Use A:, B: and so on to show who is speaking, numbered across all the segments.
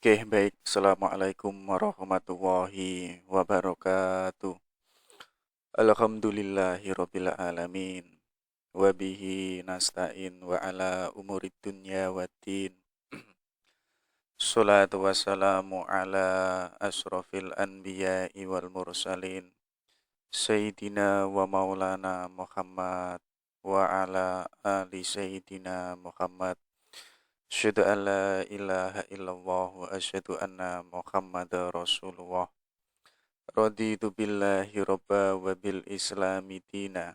A: Oke, baik. Assalamualaikum warahmatullahi wabarakatuh. Alhamdulillahirabbil alamin. Wa bihi nasta'in wa ala umurid dunya waddin. Salatu wassalamu ala asrafil anbiya'i wal mursalin. Sayyidina wa maulana Muhammad wa ala ali Sayyidina Muhammad. Asyhadu an la ilaha illallah wa asyhadu anna Muhammadar Rasulullah. Raditu billahi robba wa bil islami dina.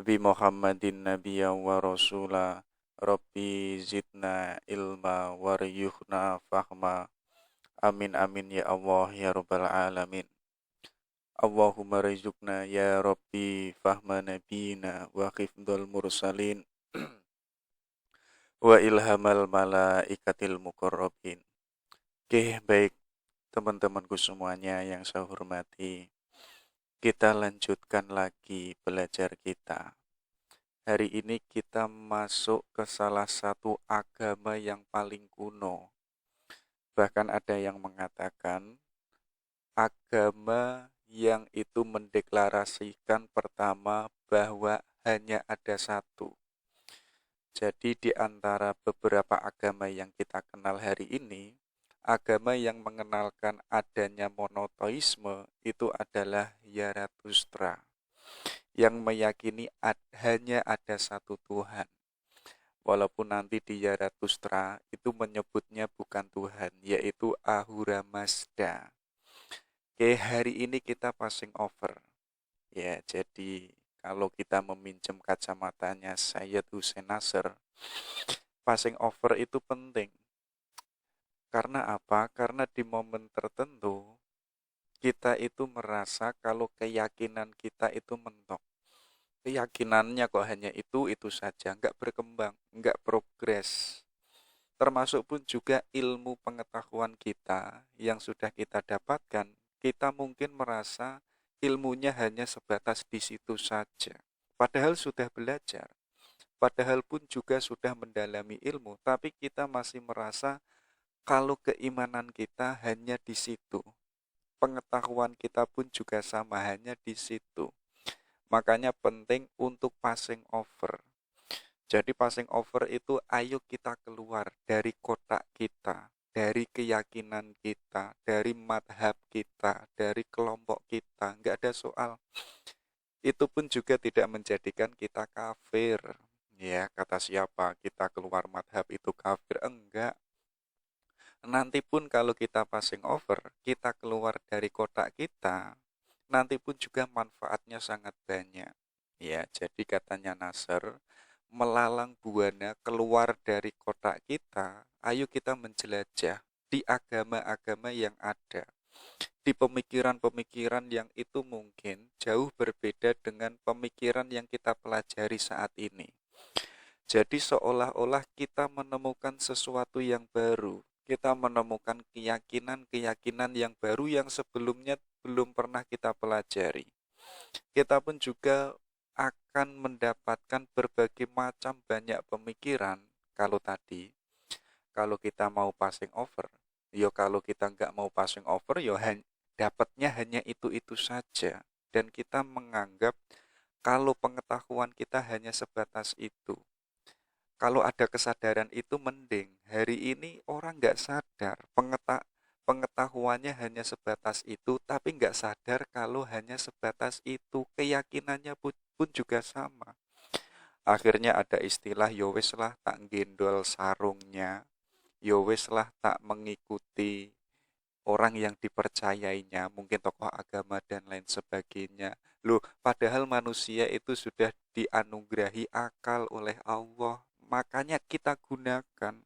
A: Bi Muhammadin nabiyya wa rasula. Rabbi zidna ilma waryuhna fahma. Amin amin ya Allah ya rabbal alamin. Allahumma rizukna ya Rabbi fahma nabina wa khifdul mursalin wa ilhamal malaikatil muqarrabin. Oke, baik teman-temanku semuanya yang saya hormati. Kita lanjutkan lagi belajar kita. Hari ini kita masuk ke salah satu agama yang paling kuno. Bahkan ada yang mengatakan agama yang itu mendeklarasikan pertama bahwa hanya ada satu. Jadi di antara beberapa agama yang kita kenal hari ini, agama yang mengenalkan adanya monoteisme itu adalah Zarathustra, yang meyakini hanya ada satu Tuhan. Walaupun nanti di Zarathustra itu menyebutnya bukan Tuhan, yaitu Ahura Mazda. Oke, hari ini kita passing over. Ya, jadi kalau kita meminjam kacamatanya Sayyid Hussein Nasr, passing over itu penting. Karena apa? Karena di momen tertentu kita itu merasa kalau keyakinan kita itu mentok. Keyakinannya kok hanya itu saja, nggak berkembang, nggak progres. Termasuk pun juga ilmu pengetahuan kita yang sudah kita dapatkan, kita mungkin merasa ilmunya hanya sebatas di situ saja. Padahal sudah belajar, padahal pun juga sudah mendalami ilmu, tapi kita masih merasa kalau keimanan kita hanya di situ. Pengetahuan kita pun juga sama, hanya di situ. Makanya penting untuk passing over. Jadi passing over itu ayo kita keluar dari kotak kita, dari keyakinan kita, dari madhab kita, dari kelompok kita. Nggak ada soal. Itu pun juga tidak menjadikan kita kafir. Ya, kata siapa kita keluar madhab itu kafir? Enggak. Nanti pun kalau kita passing over, kita keluar dari kotak kita, nanti pun juga manfaatnya sangat banyak. Ya, jadi katanya Nasr, melalang buana keluar dari kotak kita, ayo kita menjelajah di agama-agama yang ada, di pemikiran-pemikiran yang itu mungkin jauh berbeda dengan pemikiran yang kita pelajari saat ini. Jadi seolah-olah kita menemukan sesuatu yang baru, kita menemukan keyakinan-keyakinan yang baru yang sebelumnya belum pernah kita pelajari. Kita pun juga akan mendapatkan berbagai macam banyak pemikiran. Kalau kita mau passing over, kalau kita nggak mau passing over, dapatnya hanya itu-itu saja. Dan kita menganggap kalau pengetahuan kita hanya sebatas itu. Kalau ada kesadaran itu mending. Hari ini orang nggak sadar, pengetahuannya hanya sebatas itu, tapi nggak sadar kalau hanya sebatas itu. Keyakinannya pun juga sama. Akhirnya ada istilah yowes lah tak gendol sarungnya, yowes lah tak mengikuti orang yang dipercayainya, mungkin tokoh agama dan lain sebagainya. Loh, padahal manusia itu sudah dianugerahi akal oleh Allah, makanya kita gunakan.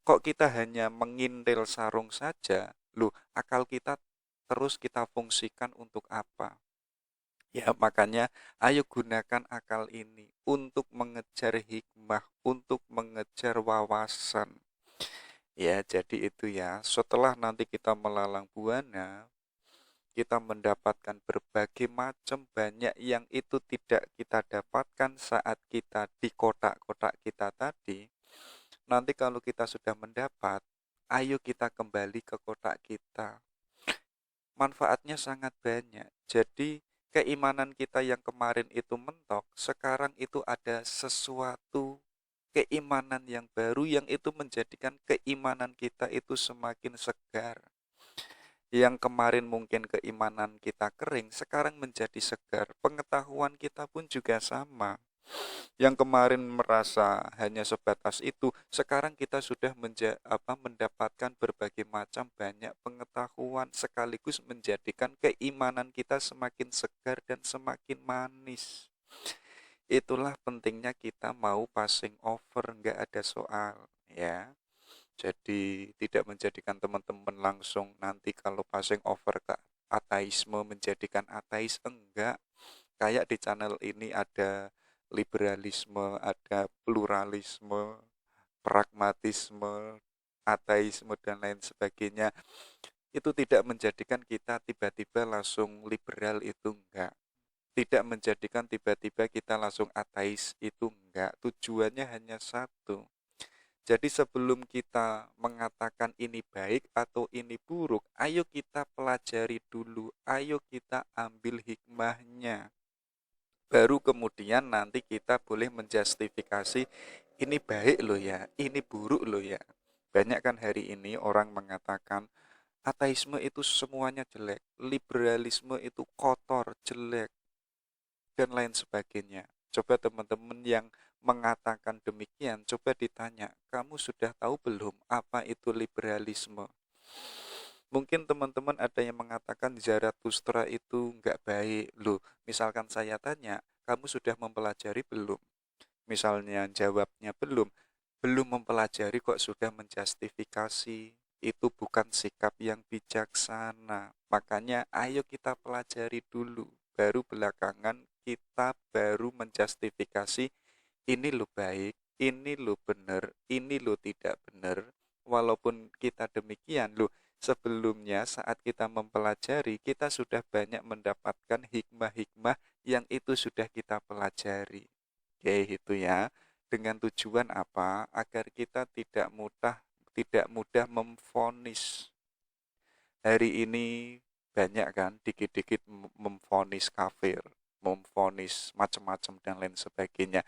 A: Kok kita hanya mengintil sarung saja? Loh, akal kita terus kita fungsikan untuk apa? Ya, makanya ayo gunakan akal ini untuk mengejar hikmah, untuk mengejar wawasan. Ya, jadi itu ya. Setelah nanti kita melalang buana, kita mendapatkan berbagai macam banyak yang itu tidak kita dapatkan saat kita di kotak-kotak kita tadi. Nanti kalau kita sudah mendapat, ayo kita kembali ke kotak kita. Manfaatnya sangat banyak. Jadi keimanan kita yang kemarin itu mentok, sekarang itu ada sesuatu keimanan yang baru yang itu menjadikan keimanan kita itu semakin segar. Yang kemarin mungkin keimanan kita kering, sekarang menjadi segar. Pengetahuan kita pun juga sama. Yang kemarin merasa hanya sebatas itu, sekarang kita sudah mendapatkan berbagai macam banyak pengetahuan sekaligus menjadikan keimanan kita semakin segar dan semakin manis. Itulah pentingnya kita mau passing over, nggak ada soal, ya. Jadi tidak menjadikan teman-teman langsung nanti kalau passing over ke ateisme menjadikan ateis, enggak. Kayak di channel ini ada liberalisme, ada pluralisme, pragmatisme, ateisme dan lain sebagainya. Itu tidak menjadikan kita tiba-tiba langsung liberal, itu enggak. Tidak menjadikan tiba-tiba kita langsung ateis, itu enggak. Tujuannya hanya satu. Jadi sebelum kita mengatakan ini baik atau ini buruk, ayo kita pelajari dulu, ayo kita ambil hikmahnya. Baru kemudian nanti kita boleh menjustifikasi ini baik loh ya, ini buruk loh ya. Banyak kan hari ini orang mengatakan ateisme itu semuanya jelek, liberalisme itu kotor, jelek, dan lain sebagainya. Coba teman-teman yang mengatakan demikian, coba ditanya, kamu sudah tahu belum apa itu liberalisme? Mungkin teman-teman ada yang mengatakan Zarathustra itu enggak baik. Loh, misalkan saya tanya, kamu sudah mempelajari belum? Misalnya jawabnya belum. Belum mempelajari kok sudah menjustifikasi. Itu bukan sikap yang bijaksana. Makanya ayo kita pelajari dulu. Baru belakangan kita baru menjustifikasi ini lo baik, ini lo benar, ini lo tidak benar. Walaupun kita demikian, lo sebelumnya saat kita mempelajari, kita sudah banyak mendapatkan hikmah-hikmah yang itu sudah kita pelajari. Oke, itu ya. Dengan tujuan apa? Agar kita tidak mudah memvonis. Hari ini banyak kan dikit-dikit memvonis kafir, memvonis macam-macam dan lain sebagainya.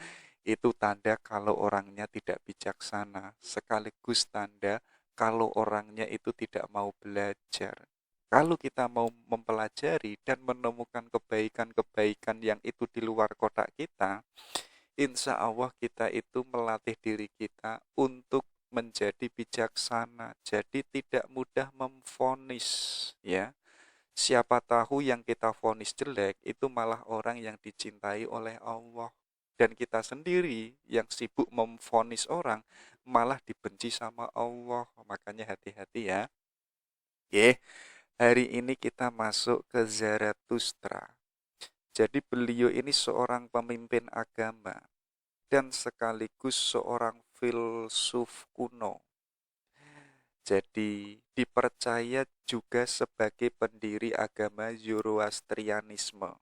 A: Itu tanda kalau orangnya tidak bijaksana, sekaligus tanda kalau orangnya itu tidak mau belajar. Kalau kita mau mempelajari dan menemukan kebaikan-kebaikan yang itu di luar kotak kita, insya Allah kita itu melatih diri kita untuk menjadi bijaksana. Jadi tidak mudah memvonis, ya. Siapa tahu yang kita vonis jelek itu malah orang yang dicintai oleh Allah. Dan kita sendiri yang sibuk memvonis orang malah dibenci sama Allah. Makanya hati-hati ya. Oke, hari ini kita masuk ke Zarathustra. Jadi beliau ini seorang pemimpin agama dan sekaligus seorang filsuf kuno. Jadi dipercaya juga sebagai pendiri agama Zoroastrianisme.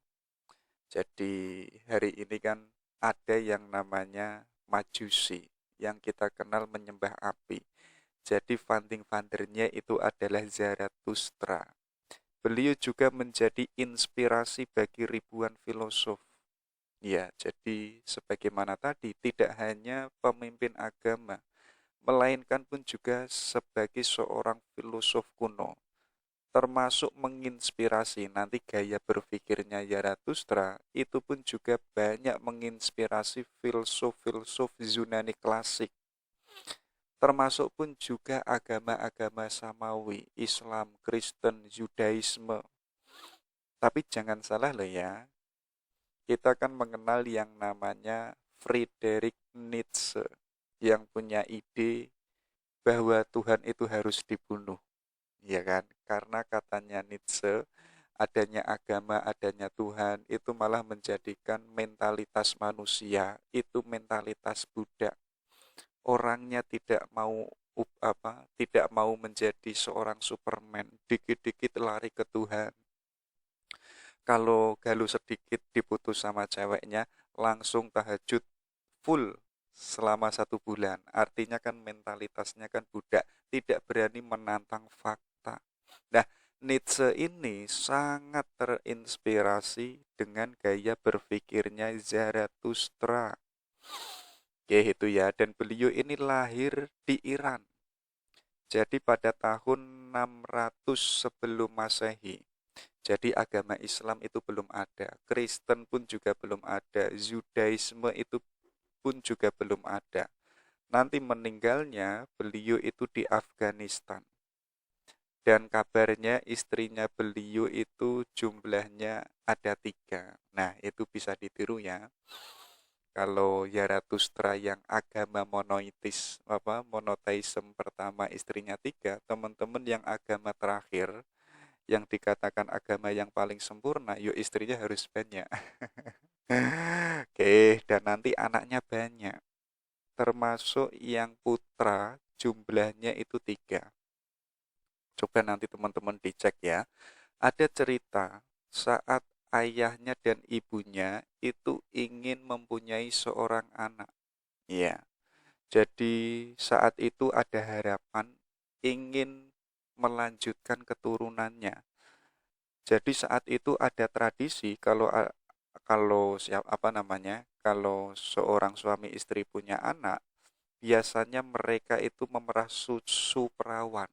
A: Jadi hari ini kan ada yang namanya Majusi yang kita kenal menyembah api. Jadi founding fathernya itu adalah Zarathustra. Beliau juga menjadi inspirasi bagi ribuan filosof. Ya, jadi sebagaimana tadi tidak hanya pemimpin agama, melainkan pun juga sebagai seorang filosof kuno, termasuk menginspirasi nanti gaya berpikirnya Zarathustra itu pun juga banyak menginspirasi filsuf-filsuf Yunani klasik, termasuk pun juga agama-agama samawi, Islam, Kristen, Yudaisme. Tapi jangan salah loh ya, kita kan mengenal yang namanya Friedrich Nietzsche yang punya ide bahwa Tuhan itu harus dibunuh, ya kan? Karena katanya Nietzsche, adanya agama, adanya Tuhan itu malah menjadikan mentalitas manusia itu mentalitas budak. Orangnya tidak mau menjadi seorang Superman, dikit-dikit lari ke Tuhan. Kalau galau sedikit diputus sama ceweknya, langsung tahajud full selama 1 bulan. Artinya kan mentalitasnya kan budak, tidak berani menantang fakta. Nah, Nietzsche ini sangat terinspirasi dengan gaya berpikirnya Zarathustra. Oke, itu ya. Dan beliau ini lahir di Iran. Jadi pada tahun 600 sebelum Masehi. Jadi agama Islam itu belum ada, Kristen pun juga belum ada, Judaisme itu pun juga belum ada. Nanti meninggalnya beliau itu di Afghanistan. Dan kabarnya istrinya beliau itu jumlahnya ada 3. Nah, itu bisa ditiru ya. Kalau Zarathustra yang agama monoteisme pertama istrinya 3, teman-teman yang agama terakhir, yang dikatakan agama yang paling sempurna, yuk istrinya harus banyak. Oke, dan nanti anaknya banyak. Termasuk yang putra jumlahnya itu 3. Coba nanti teman-teman dicek ya. Ada cerita saat ayahnya dan ibunya itu ingin mempunyai seorang anak. Iya. Jadi saat itu ada harapan ingin melanjutkan keturunannya. Jadi saat itu ada tradisi kalau seorang suami istri punya anak, biasanya mereka itu memerah susu perawan.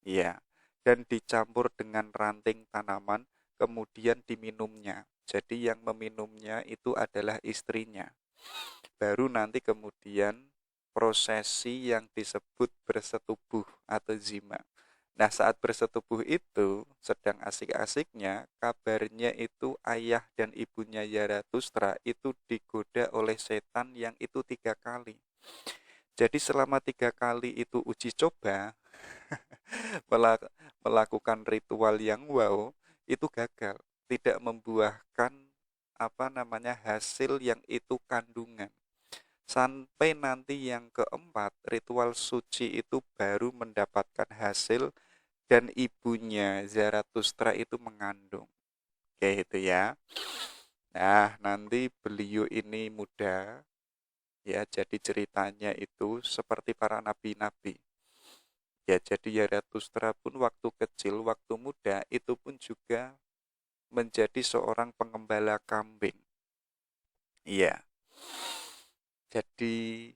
A: Iya, dan dicampur dengan ranting tanaman, kemudian diminumnya. Jadi yang meminumnya itu adalah istrinya. Baru nanti kemudian prosesi yang disebut bersetubuh atau zina. Nah, saat bersetubuh itu sedang asik-asiknya, kabarnya itu ayah dan ibunya Zarathustra itu digoda oleh setan yang itu 3 kali. Jadi selama 3 kali itu uji coba, melakukan ritual yang wow, itu gagal, tidak membuahkan hasil yang itu kandungan. Sampai nanti yang keempat, ritual suci itu baru mendapatkan hasil dan ibunya Zarathustra itu mengandung. Oke, itu ya. Nah, nanti beliau ini muda, ya, jadi ceritanya itu seperti para nabi-nabi. Ya, jadi Zarathustra pun waktu kecil, waktu muda, itu pun juga menjadi seorang pengembala kambing. Iya. Jadi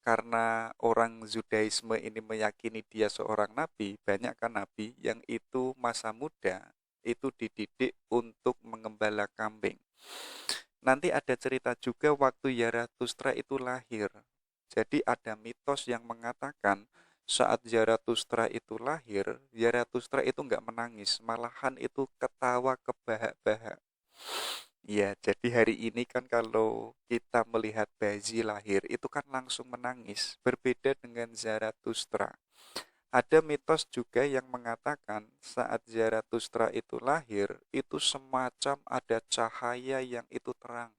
A: karena orang Judaisme ini meyakini dia seorang nabi, banyak kan nabi yang itu masa muda itu dididik untuk mengembala kambing. Nanti ada cerita juga waktu Zarathustra itu lahir. Jadi ada mitos yang mengatakan saat Zarathustra itu lahir, Zarathustra itu nggak menangis, malahan itu ketawa kebahak-bahak. Ya, jadi hari ini kan kalau kita melihat bayi lahir, itu kan langsung menangis. Berbeda dengan Zarathustra. Ada mitos juga yang mengatakan saat Zarathustra itu lahir, itu semacam ada cahaya yang itu terang.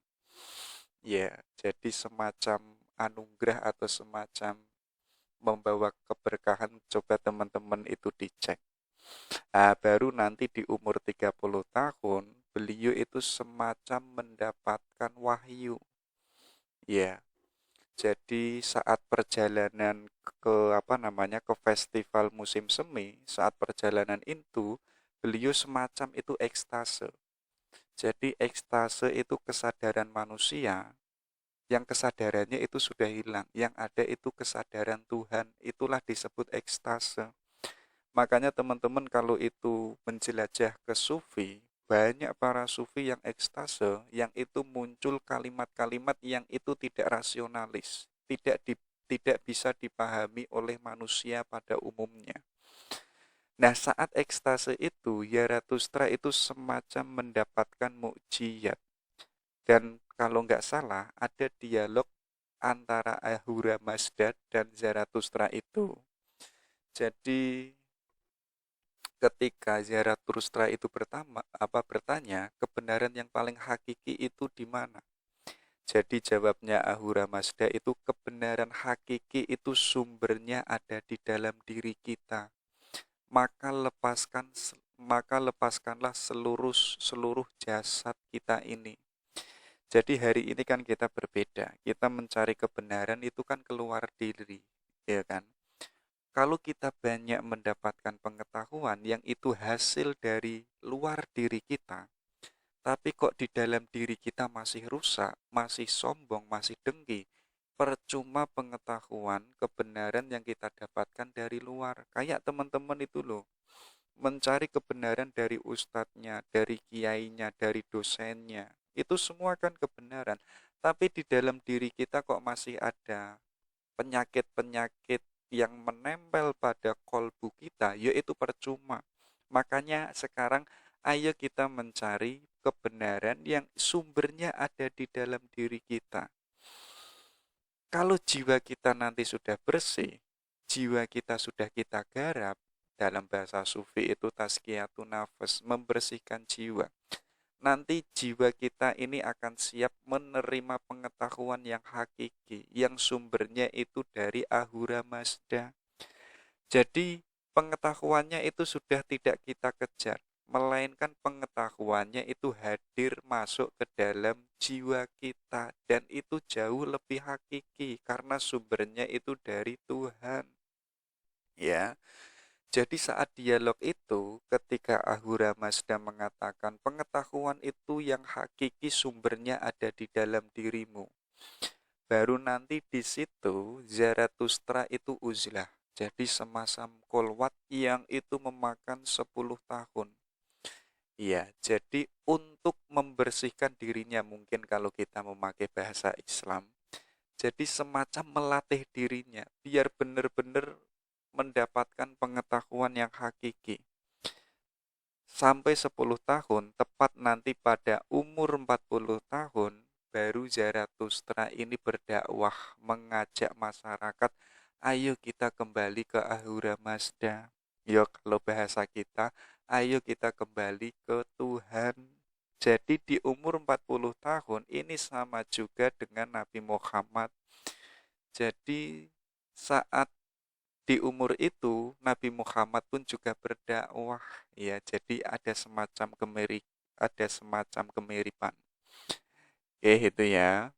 A: Ya, jadi semacam anugerah atau semacam membawa keberkahan. Coba teman-teman itu dicek. Nah, baru nanti di umur 30 tahun, beliau itu semacam mendapatkan wahyu. Ya, jadi saat perjalanan ke festival musim semi, saat perjalanan itu, beliau semacam itu ekstase. Jadi ekstase itu kesadaran manusia, yang kesadarannya itu sudah hilang, yang ada itu kesadaran Tuhan, itulah disebut ekstase. Makanya teman-teman kalau itu menjelajah ke sufi, banyak para sufi yang ekstase, yang itu muncul kalimat-kalimat yang itu tidak rasionalis, tidak bisa dipahami oleh manusia pada umumnya. Nah, saat ekstase itu, Zarathustra itu semacam mendapatkan mukjizat. Dan kalau nggak salah, ada dialog antara Ahura Mazda dan Zarathustra itu. Jadi ketika Zarathustra itu bertanya, kebenaran yang paling hakiki itu di mana? Jadi jawabnya Ahura Mazda itu, kebenaran hakiki itu sumbernya ada di dalam diri kita. Maka lepaskanlah seluruh jasad kita ini. Jadi hari ini kan kita berbeda. Kita mencari kebenaran itu kan keluar diri, ya kan? Kalau kita banyak mendapatkan pengetahuan yang itu hasil dari luar diri kita, tapi kok di dalam diri kita masih rusak, masih sombong, masih dengki, percuma pengetahuan, kebenaran yang kita dapatkan dari luar. Kayak teman-teman itu loh, mencari kebenaran dari ustadznya, dari kiainya, dari dosennya. Itu semua kan kebenaran. Tapi di dalam diri kita kok masih ada penyakit-penyakit yang menempel pada kolbu kita, yaitu percuma. Makanya sekarang ayo kita mencari kebenaran yang sumbernya ada di dalam diri kita. Kalau jiwa kita nanti sudah bersih, jiwa kita sudah kita garap, dalam bahasa sufi itu tazkiyatun nafas, membersihkan jiwa. Nanti jiwa kita ini akan siap menerima pengetahuan yang hakiki, yang sumbernya itu dari Ahura Mazda. Jadi pengetahuannya itu sudah tidak kita kejar, melainkan pengetahuannya itu hadir masuk ke dalam jiwa kita, dan itu jauh lebih hakiki karena sumbernya itu dari Tuhan. Ya, jadi saat dialog itu, ketika Ahura Mazda mengatakan pengetahuan itu yang hakiki sumbernya ada di dalam dirimu, baru nanti di situ Zarathustra itu uzlah. Jadi semacam kolwat yang itu memakan 10 tahun. Iya, jadi untuk membersihkan dirinya mungkin kalau kita memakai bahasa Islam, jadi semacam melatih dirinya biar benar-benar mendapatkan pengetahuan yang hakiki. Sampai 10 tahun, tepat nanti pada umur 40 tahun, baru Zarathustra ini berdakwah mengajak masyarakat, ayo kita kembali ke Ahura Mazda. Yo kalau bahasa kita, ayo kita kembali ke Tuhan. Jadi di umur 40 tahun ini sama juga dengan Nabi Muhammad. Jadi saat di umur itu Nabi Muhammad pun juga berdakwah, ya. Jadi ada semacam kemiripan. Itu ya.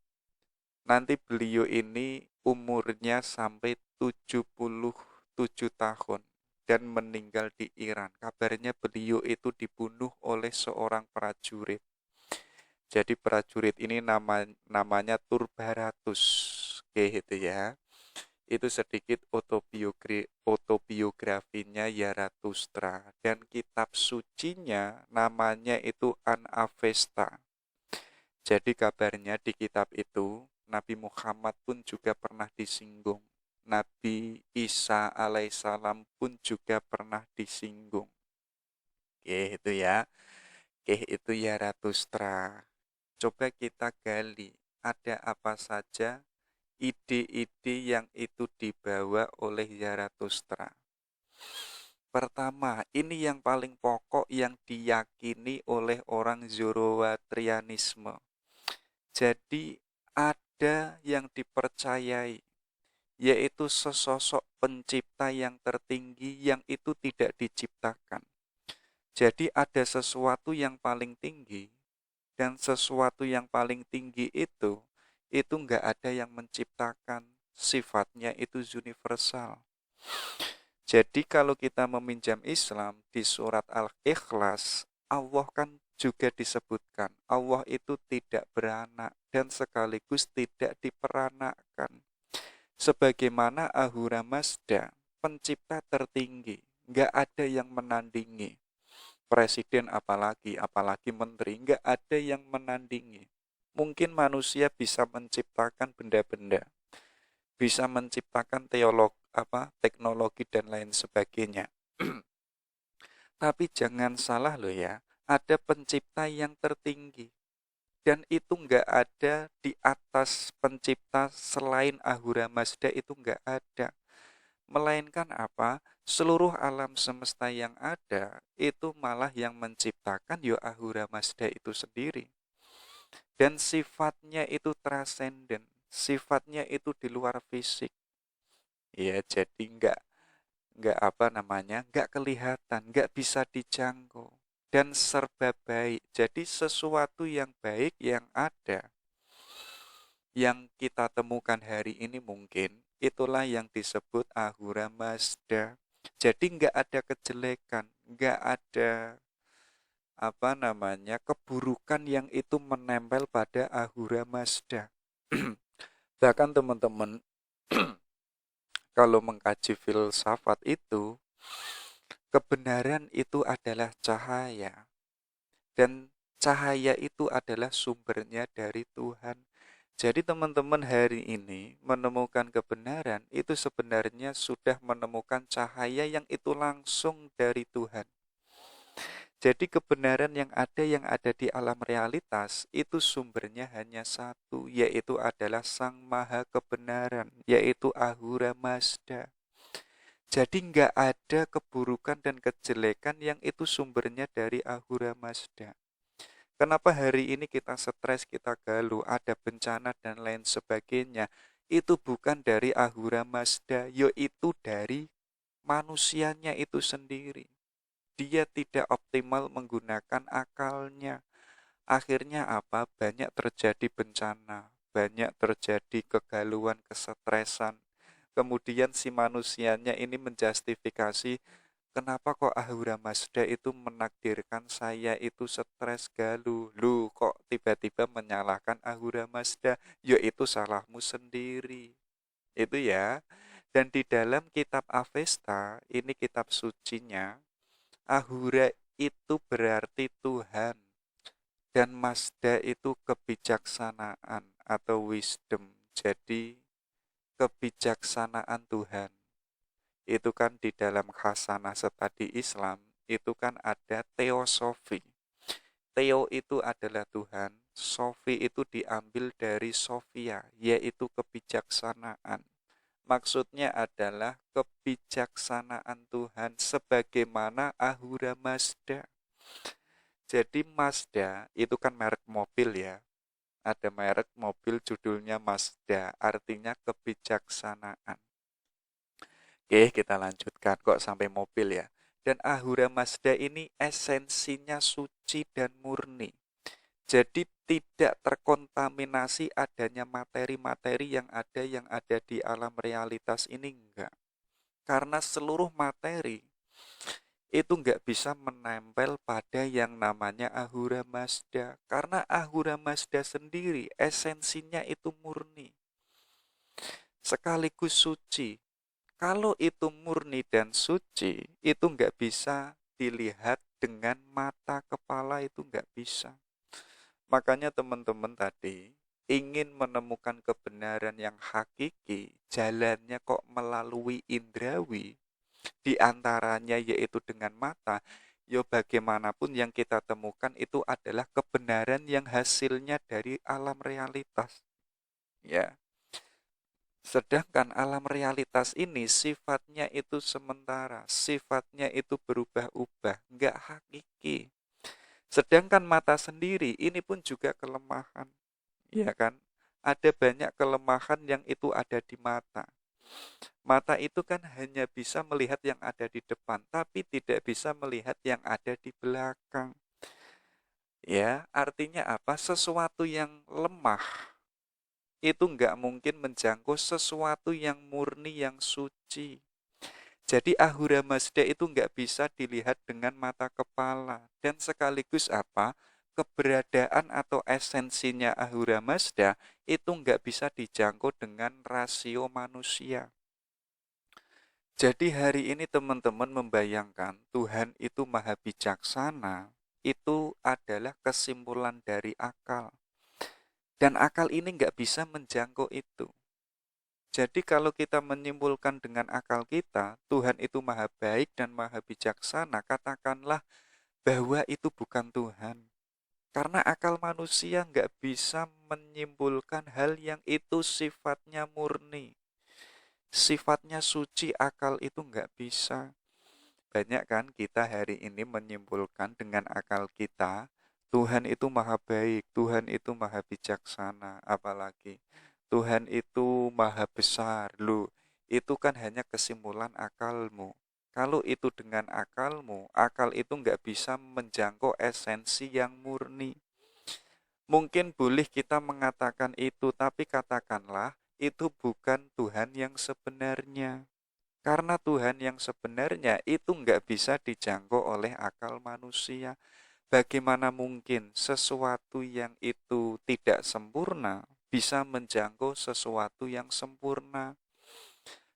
A: Nanti beliau ini umurnya sampai 77 tahun dan meninggal di Iran. Kabarnya beliau itu dibunuh oleh seorang prajurit. Jadi prajurit ini namanya Turbaratus. Gitu ya. Itu sedikit autobiografinya Zarathustra, dan kitab sucinya namanya itu An-Avesta. Jadi kabarnya di kitab itu Nabi Muhammad pun juga pernah disinggung, Nabi Isa alaihissalam pun juga pernah disinggung. Itu ya. Itu Zarathustra. Coba kita gali, ada apa saja ide-ide yang itu dibawa oleh Zarathustra. Pertama, ini yang paling pokok yang diyakini oleh orang Zoroastrianisme. Jadi ada yang dipercayai, yaitu sesosok pencipta yang tertinggi yang itu tidak diciptakan. Jadi ada sesuatu yang paling tinggi, dan sesuatu yang paling tinggi itu enggak ada yang menciptakan, sifatnya itu universal. Jadi kalau kita meminjam Islam di surat Al-Ikhlas, Allah kan juga disebutkan, Allah itu tidak beranak dan sekaligus tidak diperanakkan. Sebagaimana Ahura Mazda, pencipta tertinggi, enggak ada yang menandingi. Presiden apalagi menteri, enggak ada yang menandingi. Mungkin manusia bisa menciptakan benda-benda, bisa menciptakan teknologi dan lain sebagainya. Tapi jangan salah loh ya, ada pencipta yang tertinggi. Dan itu enggak ada di atas pencipta selain Ahura Mazda, itu enggak ada. Melainkan apa? Seluruh alam semesta yang ada itu malah yang menciptakan Ahura Mazda itu sendiri. Dan sifatnya itu transenden, sifatnya itu di luar fisik. Ya, jadi enggak kelihatan, enggak bisa dijangkau dan serba baik. Jadi sesuatu yang baik yang ada yang kita temukan hari ini mungkin itulah yang disebut Ahura Mazda. Jadi nggak ada kejelekan, nggak ada keburukan yang itu menempel pada Ahura Mazda. Bahkan teman-teman kalau mengkaji filsafat itu, kebenaran itu adalah cahaya. Dan cahaya itu adalah sumbernya dari Tuhan. Jadi teman-teman hari ini menemukan kebenaran itu sebenarnya sudah menemukan cahaya yang itu langsung dari Tuhan. Jadi kebenaran yang ada di alam realitas itu sumbernya hanya satu, yaitu adalah Sang Maha Kebenaran, yaitu Ahura Mazda. Jadi nggak ada keburukan dan kejelekan yang itu sumbernya dari Ahura Mazda. Kenapa hari ini kita stres, kita galau, ada bencana dan lain sebagainya? Itu bukan dari Ahura Mazda, yaitu dari manusianya itu sendiri. Dia tidak optimal menggunakan akalnya. Akhirnya apa? Banyak terjadi bencana, banyak terjadi kegalauan, kesetresan. Kemudian si manusianya ini menjustifikasi, kenapa kok Ahura Mazda itu menakdirkan saya itu stres galuh? Lu kok tiba-tiba menyalahkan Ahura Mazda? Ya itu salahmu sendiri. Itu ya. Dan di dalam kitab Avesta, ini kitab sucinya, Ahura itu berarti Tuhan. Dan Mazda itu kebijaksanaan atau wisdom. Jadi kebijaksanaan Tuhan. Itu kan di dalam khasanah studi Islam, itu kan ada teosofi. Theo itu adalah Tuhan, sofi itu diambil dari Sofia, yaitu kebijaksanaan. Maksudnya adalah kebijaksanaan Tuhan sebagaimana Ahura Mazda. Jadi Mazda itu kan merek mobil ya. Ada merek mobil judulnya Mazda, artinya kebijaksanaan. Oke, kita lanjutkan kok sampai mobil ya. Dan Ahura Mazda ini esensinya suci dan murni. Jadi tidak terkontaminasi adanya materi-materi yang ada di alam realitas ini enggak. Karena seluruh materi itu enggak bisa menempel pada yang namanya Ahura Mazda. Karena Ahura Mazda sendiri esensinya itu murni. Sekaligus suci. Kalau itu murni dan suci, itu nggak bisa dilihat dengan mata kepala, itu nggak bisa. Makanya teman-teman tadi ingin menemukan kebenaran yang hakiki, jalannya kok melalui indrawi, di antaranya yaitu dengan mata. Yo bagaimanapun yang kita temukan itu adalah kebenaran yang hasilnya dari alam realitas. Ya. Sedangkan alam realitas ini sifatnya itu sementara, sifatnya itu berubah-ubah, nggak hakiki. Sedangkan mata sendiri ini pun juga kelemahan, ya kan? Ada banyak kelemahan yang itu ada di mata. Mata itu kan hanya bisa melihat yang ada di depan, tapi tidak bisa melihat yang ada di belakang. Ya, artinya apa? Sesuatu yang lemah itu nggak mungkin menjangkau sesuatu yang murni, yang suci. Jadi Ahura Mazda itu nggak bisa dilihat dengan mata kepala. Dan sekaligus apa? Keberadaan atau esensinya Ahura Mazda itu nggak bisa dijangkau dengan rasio manusia. Jadi hari ini teman-teman membayangkan Tuhan itu maha bijaksana, itu adalah kesimpulan dari akal. Dan akal ini nggak bisa menjangkau itu. Jadi kalau kita menyimpulkan dengan akal kita, Tuhan itu maha baik dan maha bijaksana, katakanlah bahwa itu bukan Tuhan. Karena akal manusia nggak bisa menyimpulkan hal yang itu sifatnya murni. Sifatnya suci, akal itu nggak bisa. Banyak kan kita hari ini menyimpulkan dengan akal kita, Tuhan itu maha baik, Tuhan itu maha bijaksana, apalagi Tuhan itu maha besar. Loh, itu kan hanya kesimpulan akalmu. Kalau itu dengan akalmu, akal itu nggak bisa menjangkau esensi yang murni. Mungkin boleh kita mengatakan itu, tapi katakanlah itu bukan Tuhan yang sebenarnya. Karena Tuhan yang sebenarnya itu nggak bisa dijangkau oleh akal manusia. Bagaimana mungkin sesuatu yang itu tidak sempurna bisa menjangkau sesuatu yang sempurna?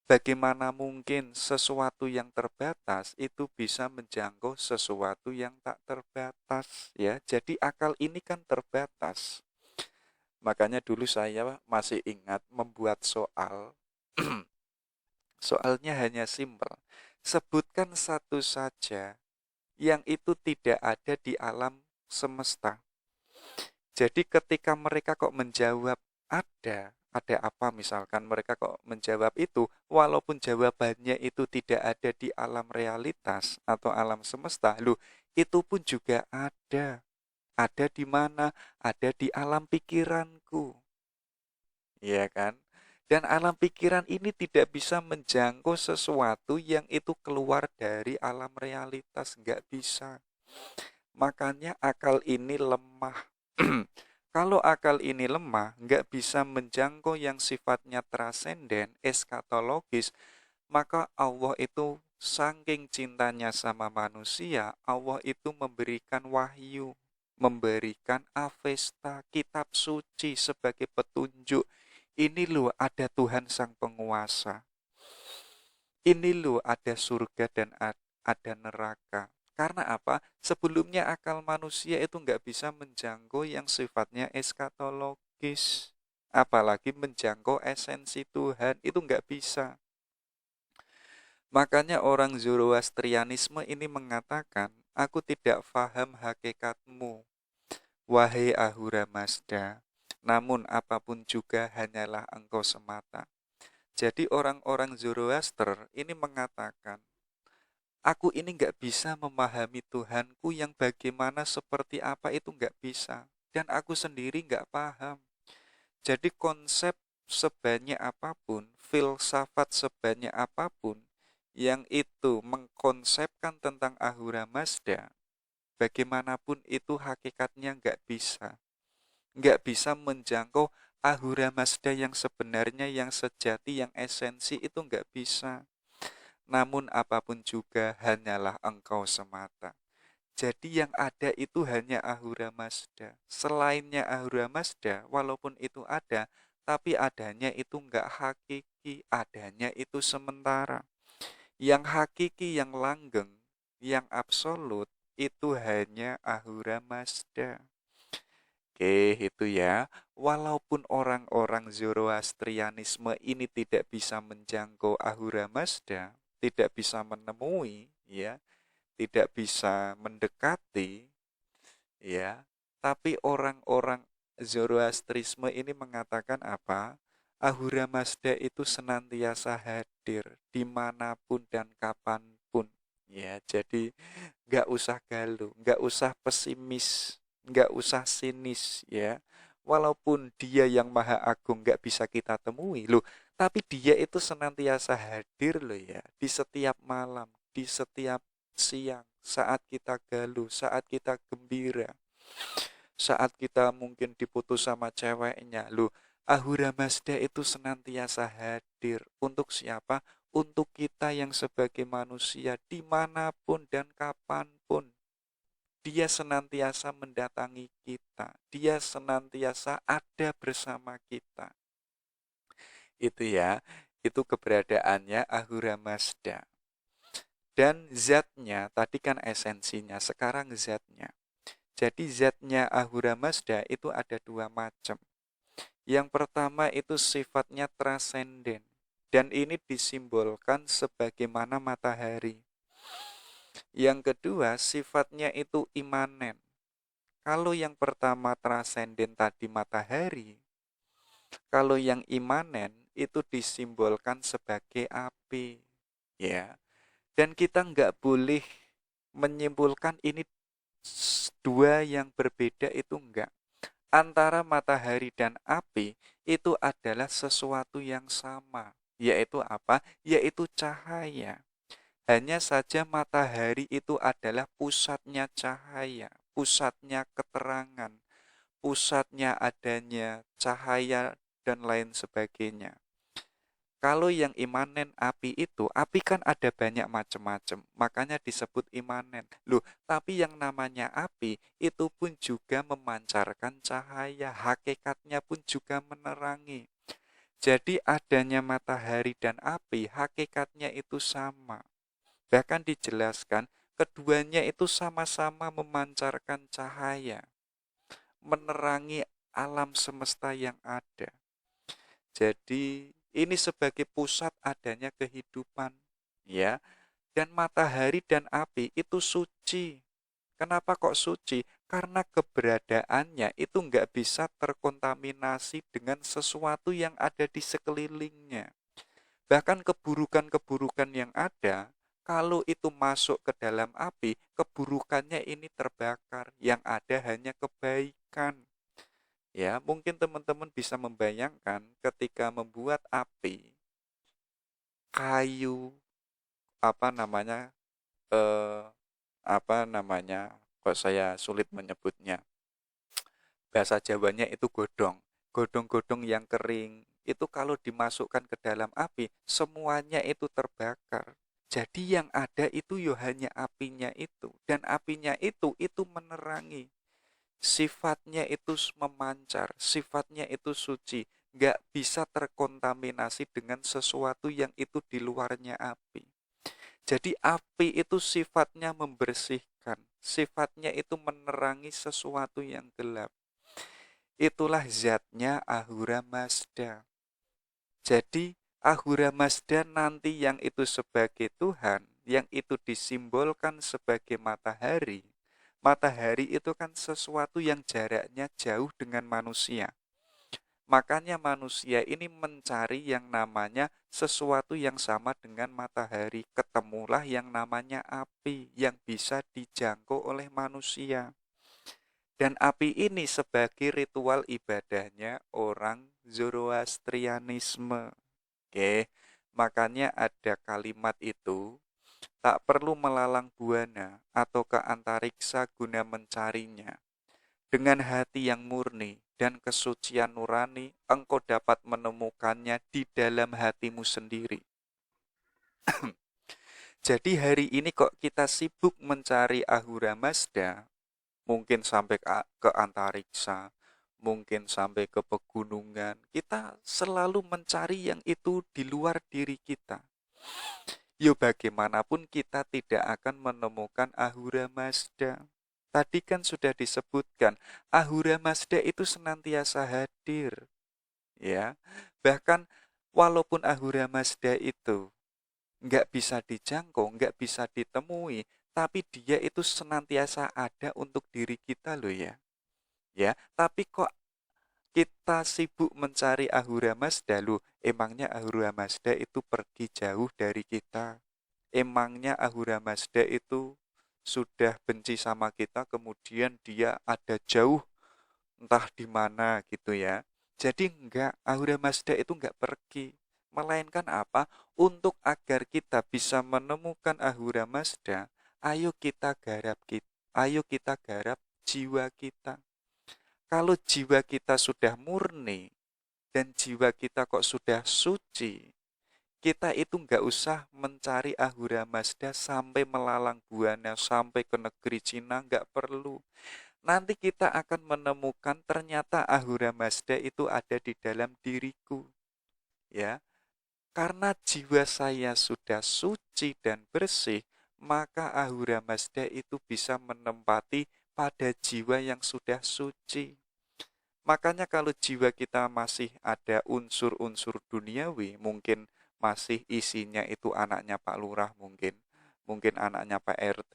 A: Bagaimana mungkin sesuatu yang terbatas itu bisa menjangkau sesuatu yang tak terbatas, ya? Jadi akal ini kan terbatas. Makanya dulu saya masih ingat membuat soal. Soalnya hanya simpel. Sebutkan satu saja yang itu tidak ada di alam semesta. Jadi ketika mereka kok menjawab ada apa misalkan mereka kok menjawab itu, walaupun jawabannya itu tidak ada di alam realitas atau alam semesta, loh itu pun juga ada. Ada di mana? Ada di alam pikiranku. Iya kan? Dan alam pikiran ini tidak bisa menjangkau sesuatu yang itu keluar dari alam realitas, nggak bisa. Makanya akal ini lemah. Kalau akal ini lemah, nggak bisa menjangkau yang sifatnya trasenden, eskatologis, maka Allah itu saking cintanya sama manusia, Allah itu memberikan wahyu, memberikan Avesta, kitab suci sebagai petunjuk. Ini loh ada Tuhan Sang Penguasa. Ini loh ada surga dan ada neraka. Karena apa? Sebelumnya akal manusia itu nggak bisa menjangkau yang sifatnya eskatologis. Apalagi menjangkau esensi Tuhan, itu nggak bisa. Makanya orang Zoroastrianisme ini mengatakan, aku tidak faham hakikatmu, wahai Ahura Mazda. Namun apapun juga hanyalah engkau semata. Jadi orang-orang Zoroaster ini mengatakan, aku ini nggak bisa memahami Tuhanku yang bagaimana seperti apa itu nggak bisa. Dan aku sendiri nggak paham. Jadi konsep sebanyak apapun, filsafat sebanyak apapun, yang itu mengkonsepkan tentang Ahura Mazda, bagaimanapun itu hakikatnya nggak bisa. Nggak bisa menjangkau Ahura Mazda yang sebenarnya, yang sejati, yang esensi itu nggak bisa. Namun apapun juga hanyalah engkau semata. Jadi yang ada itu hanya Ahura Mazda. Selainnya Ahura Mazda, walaupun itu ada, tapi adanya itu enggak hakiki, adanya itu sementara. Yang hakiki, yang langgeng, yang absolut, itu hanya Ahura Mazda. Oke, itu ya. Walaupun orang-orang Zoroastrianisme ini tidak bisa menjangkau Ahura Mazda, tidak bisa menemui, ya, tidak bisa mendekati, ya. Tapi orang-orang Zoroastrisme ini mengatakan apa? Ahura Mazda itu senantiasa hadir dimanapun dan kapanpun. Ya, jadi nggak usah galuh, nggak usah pesimis, nggak usah sinis, ya. Walaupun dia yang maha agung nggak bisa kita temui, loh, tapi dia itu senantiasa hadir loh ya, di setiap malam, di setiap siang, saat kita galuh, saat kita gembira, saat kita mungkin diputus sama ceweknya. Loh, Ahura Mazda itu senantiasa hadir. Untuk siapa? Untuk kita yang sebagai manusia dimanapun dan kapanpun. Dia senantiasa mendatangi kita. Dia senantiasa ada bersama kita. Itu ya, itu keberadaannya Ahura Mazda. Dan zatnya, tadi kan esensinya, sekarang zatnya. Jadi zatnya Ahura Mazda itu ada dua macam. Yang pertama itu sifatnya trasenden. Dan ini disimbolkan sebagaimana matahari. Yang kedua sifatnya itu imanen. Kalau yang pertama trasenden tadi matahari, kalau yang imanen itu disimbolkan sebagai api. Ya. Dan kita nggak boleh menyimpulkan ini dua yang berbeda, itu enggak. Antara matahari dan api itu adalah sesuatu yang sama. Yaitu apa? Yaitu cahaya. Hanya saja matahari itu adalah pusatnya cahaya, pusatnya keterangan, pusatnya adanya cahaya dan lain sebagainya. Kalau yang imanen api kan ada banyak macam-macam, makanya disebut imanen. Loh, tapi yang namanya api itu pun juga memancarkan cahaya, hakikatnya pun juga menerangi. Jadi adanya matahari dan api, hakikatnya itu sama. Bahkan dijelaskan, keduanya itu sama-sama memancarkan cahaya, menerangi alam semesta yang ada. Jadi ini sebagai pusat adanya kehidupan, ya. Dan matahari dan api itu suci. Kenapa kok suci? Karena keberadaannya itu nggak bisa terkontaminasi dengan sesuatu yang ada di sekelilingnya. Bahkan keburukan-keburukan yang ada, kalau itu masuk ke dalam api, keburukannya ini terbakar. Yang ada hanya kebaikan. Ya, mungkin teman-teman bisa membayangkan ketika membuat api, kayu, apa namanya, eh, kok saya sulit menyebutnya. Bahasa Jawanya itu godong. Godong-godong yang kering, itu kalau dimasukkan ke dalam api, semuanya itu terbakar. Jadi yang ada itu yo hanya apinya itu. Dan apinya itu menerangi. Sifatnya itu memancar, sifatnya itu suci, nggak bisa terkontaminasi dengan sesuatu yang itu di luarnya api. Jadi api itu sifatnya membersihkan, sifatnya itu menerangi sesuatu yang gelap. Itulah zatnya Ahura Mazda. Jadi Ahura Mazda nanti yang itu sebagai Tuhan, yang itu disimbolkan sebagai matahari. Matahari itu kan sesuatu yang jaraknya jauh dengan manusia. Makanya manusia ini mencari yang namanya sesuatu yang sama dengan matahari. Ketemulah yang namanya api yang bisa dijangkau oleh manusia. Dan api ini sebagai ritual ibadahnya orang Zoroastrianisme. Oke, makanya ada kalimat itu, tak perlu melalang buana atau ke antariksa guna mencarinya. Dengan hati yang murni dan kesucian nurani, engkau dapat menemukannya di dalam hatimu sendiri. Jadi hari ini kok kita sibuk mencari Ahura Mazda, mungkin sampai ke antariksa, mungkin sampai ke pegunungan, kita selalu mencari yang itu di luar diri kita. Yo bagaimanapun kita tidak akan menemukan Ahura Mazda. Tadi kan sudah disebutkan, Ahura Mazda itu senantiasa hadir. Ya, bahkan walaupun Ahura Mazda itu nggak bisa dijangkau, nggak bisa ditemui, tapi dia itu senantiasa ada untuk diri kita loh ya. Ya, tapi kok kita sibuk mencari Ahura Mazda loh, emangnya Ahura Mazda itu pergi jauh dari kita? Emangnya Ahura Mazda itu sudah benci sama kita, kemudian dia ada jauh entah di mana gitu ya. Jadi enggak, Ahura Mazda itu enggak pergi. Melainkan apa? Untuk agar kita bisa menemukan Ahura Mazda, ayo kita garap jiwa kita. Kalau jiwa kita sudah murni dan jiwa kita kok sudah suci, kita itu nggak usah mencari Ahura Mazda sampai melalang buana, sampai ke negeri Cina, nggak perlu. Nanti kita akan menemukan ternyata Ahura Mazda itu ada di dalam diriku. Ya, karena jiwa saya sudah suci dan bersih, maka Ahura Mazda itu bisa menempati pada jiwa yang sudah suci. Makanya kalau jiwa kita masih ada unsur-unsur duniawi, mungkin masih isinya itu anaknya Pak Lurah mungkin anaknya Pak RT,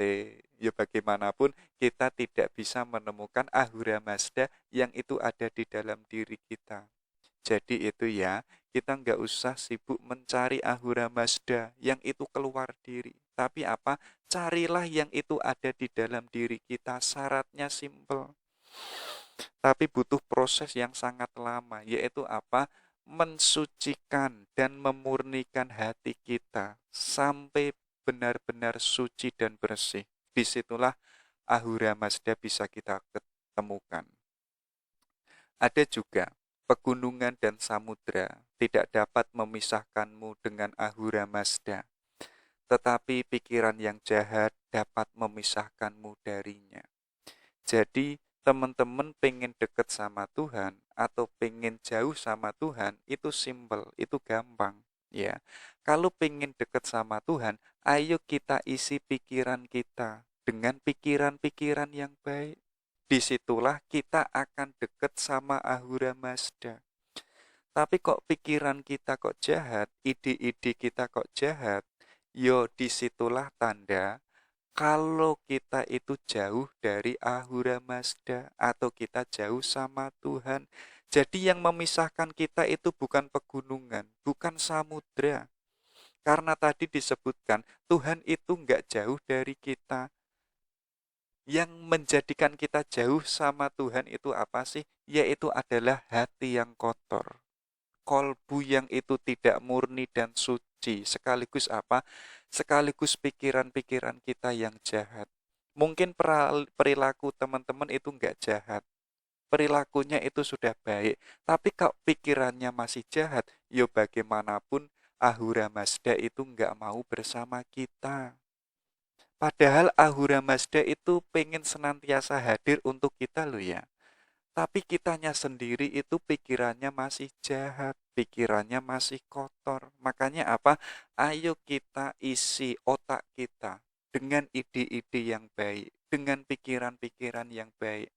A: ya bagaimanapun kita tidak bisa menemukan Ahura Mazda yang itu ada di dalam diri kita. Jadi itu ya, kita nggak usah sibuk mencari Ahura Mazda yang itu keluar diri. Tapi apa? Carilah yang itu ada di dalam diri kita. Syaratnya simple. Tapi butuh proses yang sangat lama, yaitu apa? Mensucikan dan memurnikan hati kita sampai benar-benar suci dan bersih. Disitulah Ahura Mazda bisa kita ketemukan. Ada juga, pegunungan dan samudra tidak dapat memisahkanmu dengan Ahura Mazda, tetapi pikiran yang jahat dapat memisahkanmu darinya. Jadi, teman-teman pengen deket sama Tuhan atau pengen jauh sama Tuhan, itu simple, itu gampang. Ya, kalau pengen deket sama Tuhan, ayo kita isi pikiran kita dengan pikiran-pikiran yang baik. Disitulah kita akan deket sama Ahura Mazda. Tapi kok pikiran kita kok jahat, ide-ide kita kok jahat, yo disitulah tanda kalau kita itu jauh dari Ahura Mazda atau kita jauh sama Tuhan. Jadi yang memisahkan kita itu bukan pegunungan, bukan samudra. Karena tadi disebutkan Tuhan itu enggak jauh dari kita. Yang menjadikan kita jauh sama Tuhan itu apa sih? Yaitu adalah hati yang kotor. Kolbu yang itu tidak murni dan suci. Sekaligus apa? Sekaligus pikiran-pikiran kita yang jahat. Mungkin perilaku teman-teman itu enggak jahat. Perilakunya itu sudah baik. Tapi kalau pikirannya masih jahat, yo bagaimanapun Ahura Mazda itu enggak mau bersama kita. Padahal Ahura Mazda itu pengen senantiasa hadir untuk kita loh ya. Tapi kitanya sendiri itu pikirannya masih jahat, pikirannya masih kotor. Makanya apa? Ayo kita isi otak kita dengan ide-ide yang baik, dengan pikiran-pikiran yang baik.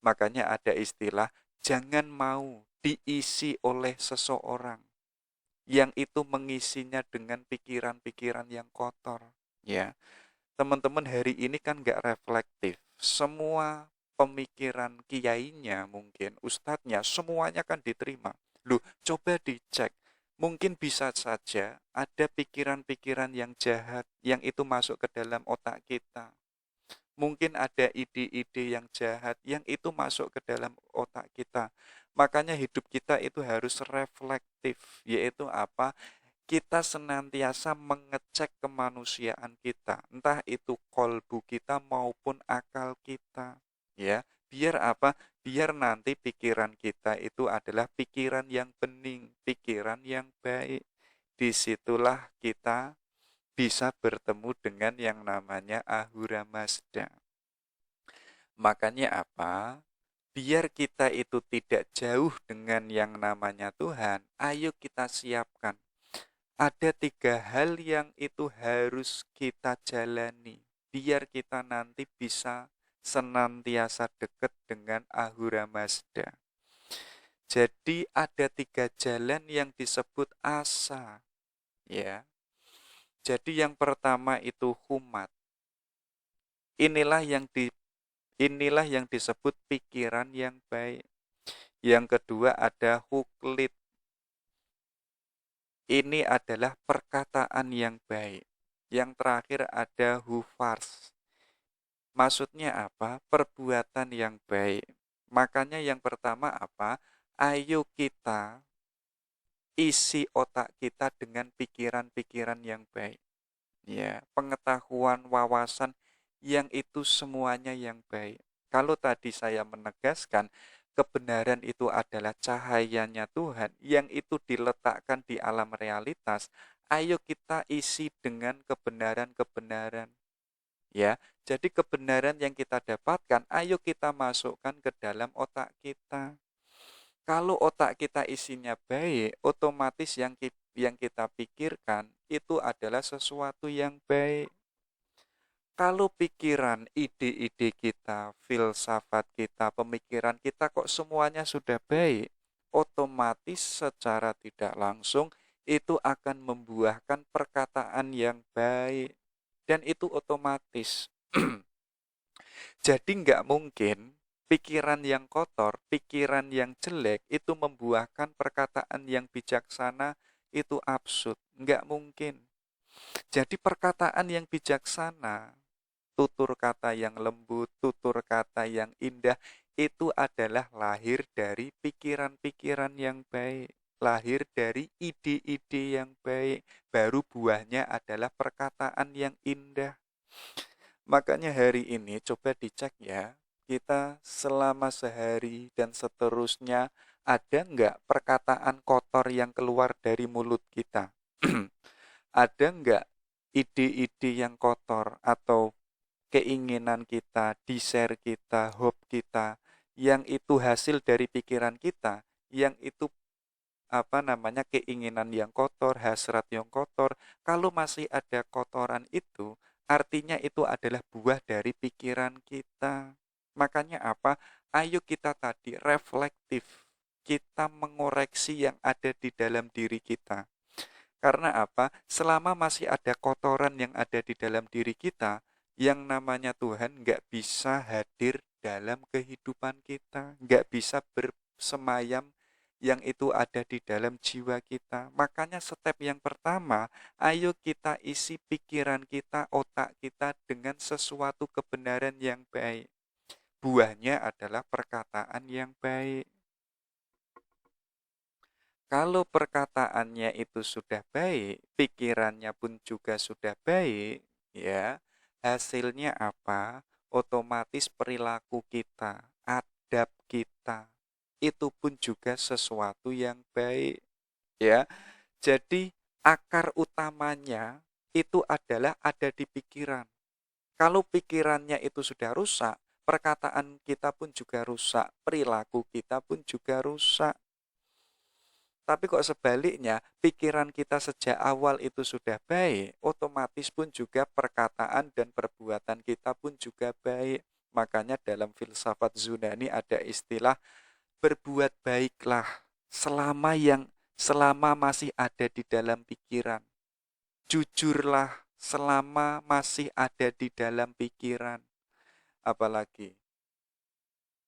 A: Makanya ada istilah, jangan mau diisi oleh seseorang yang itu mengisinya dengan pikiran-pikiran yang kotor. Ya, teman-teman hari ini kan gak reflektif. Semua pemikiran kiainya mungkin, ustadznya, semuanya kan diterima. Loh, coba dicek. Mungkin bisa saja ada pikiran-pikiran yang jahat yang itu masuk ke dalam otak kita. Mungkin ada ide-ide yang jahat yang itu masuk ke dalam otak kita. Makanya hidup kita itu harus reflektif, yaitu apa? Kita senantiasa mengecek kemanusiaan kita, entah itu kolbu kita maupun akal kita, ya. Biar apa? Biar nanti pikiran kita itu adalah pikiran yang bening, pikiran yang baik. Disitulah kita bisa bertemu dengan yang namanya Ahura Mazda. Makanya apa? Biar kita itu tidak jauh dengan yang namanya Tuhan, ayo kita siapkan. Ada 3 hal yang itu harus kita jalani biar kita nanti bisa senantiasa dekat dengan Ahura Mazda. Jadi ada 3 jalan yang disebut asa, ya. Jadi yang pertama itu humat. Inilah yang disebut pikiran yang baik. Yang kedua ada huklit. Ini adalah perkataan yang baik. Yang terakhir ada hufars. Maksudnya apa? Perbuatan yang baik. Makanya yang pertama apa? Ayo kita isi otak kita dengan pikiran-pikiran yang baik. Ya, pengetahuan, wawasan yang itu semuanya yang baik. Kalau tadi saya menegaskan kebenaran itu adalah cahayanya Tuhan yang itu diletakkan di alam realitas, ayo kita isi dengan kebenaran-kebenaran. Ya, jadi kebenaran yang kita dapatkan, ayo kita masukkan ke dalam otak kita. Kalau otak kita isinya baik, otomatis yang kita pikirkan itu adalah sesuatu yang baik. Kalau pikiran, ide-ide kita, filsafat kita, pemikiran kita kok semuanya sudah baik, otomatis secara tidak langsung itu akan membuahkan perkataan yang baik. Dan itu otomatis. Jadi nggak mungkin pikiran yang kotor, pikiran yang jelek itu membuahkan perkataan yang bijaksana, itu absurd. Nggak mungkin. Jadi perkataan yang bijaksana, tutur kata yang lembut, tutur kata yang indah, itu adalah lahir dari pikiran-pikiran yang baik, lahir dari ide-ide yang baik, baru buahnya adalah perkataan yang indah. Makanya hari ini coba dicek ya, kita selama sehari dan seterusnya, ada nggak perkataan kotor yang keluar dari mulut kita? Ada nggak ide-ide yang kotor atau keinginan kita, desire kita, hope kita, yang itu hasil dari pikiran kita, yang itu keinginan yang kotor, hasrat yang kotor. Kalau masih ada kotoran itu, artinya itu adalah buah dari pikiran kita. Makanya apa? Ayo kita tadi reflektif. Kita mengoreksi yang ada di dalam diri kita. Karena apa? Selama masih ada kotoran yang ada di dalam diri kita, yang namanya Tuhan nggak bisa hadir dalam kehidupan kita, nggak bisa bersemayam yang itu ada di dalam jiwa kita. Makanya step yang pertama, ayo kita isi pikiran kita, otak kita dengan sesuatu kebenaran yang baik. Buahnya adalah perkataan yang baik. Kalau perkataannya itu sudah baik, pikirannya pun juga sudah baik, ya, hasilnya apa? Otomatis perilaku kita, adab kita, itu pun juga sesuatu yang baik, ya. Jadi akar utamanya itu adalah ada di pikiran. Kalau pikirannya itu sudah rusak, perkataan kita pun juga rusak, perilaku kita pun juga rusak. Tapi kok sebaliknya, pikiran kita sejak awal itu sudah baik, otomatis pun juga perkataan dan perbuatan kita pun juga baik. Makanya dalam filsafat Yunani ada istilah berbuat baiklah selama masih ada di dalam pikiran. Jujurlah selama masih ada di dalam pikiran. Apalagi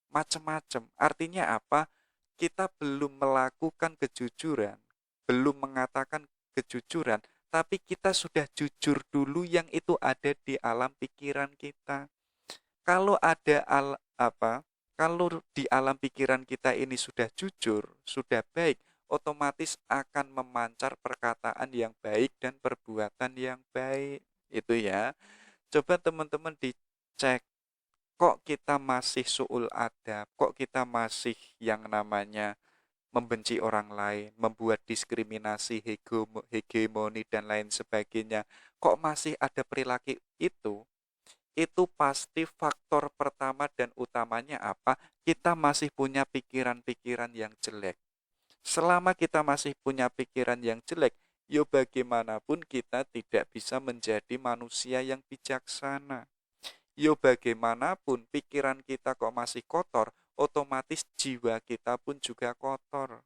A: macam-macam. Artinya apa? Kita belum melakukan kejujuran, belum mengatakan kejujuran, tapi kita sudah jujur dulu yang itu ada di alam pikiran kita. Kalau ada kalau di alam pikiran kita ini sudah jujur, sudah baik, otomatis akan memancar perkataan yang baik dan perbuatan yang baik. Itu ya. Coba teman-teman dicek, kok kita masih su'ul adab, kok kita masih yang namanya membenci orang lain, membuat diskriminasi, hegemoni, dan lain sebagainya. Kok masih ada perilaku itu pasti faktor pertama dan utamanya apa? Kita masih punya pikiran-pikiran yang jelek. Selama kita masih punya pikiran yang jelek, yo bagaimanapun kita tidak bisa menjadi manusia yang bijaksana. Yo bagaimanapun pikiran kita kok masih kotor, otomatis jiwa kita pun juga kotor.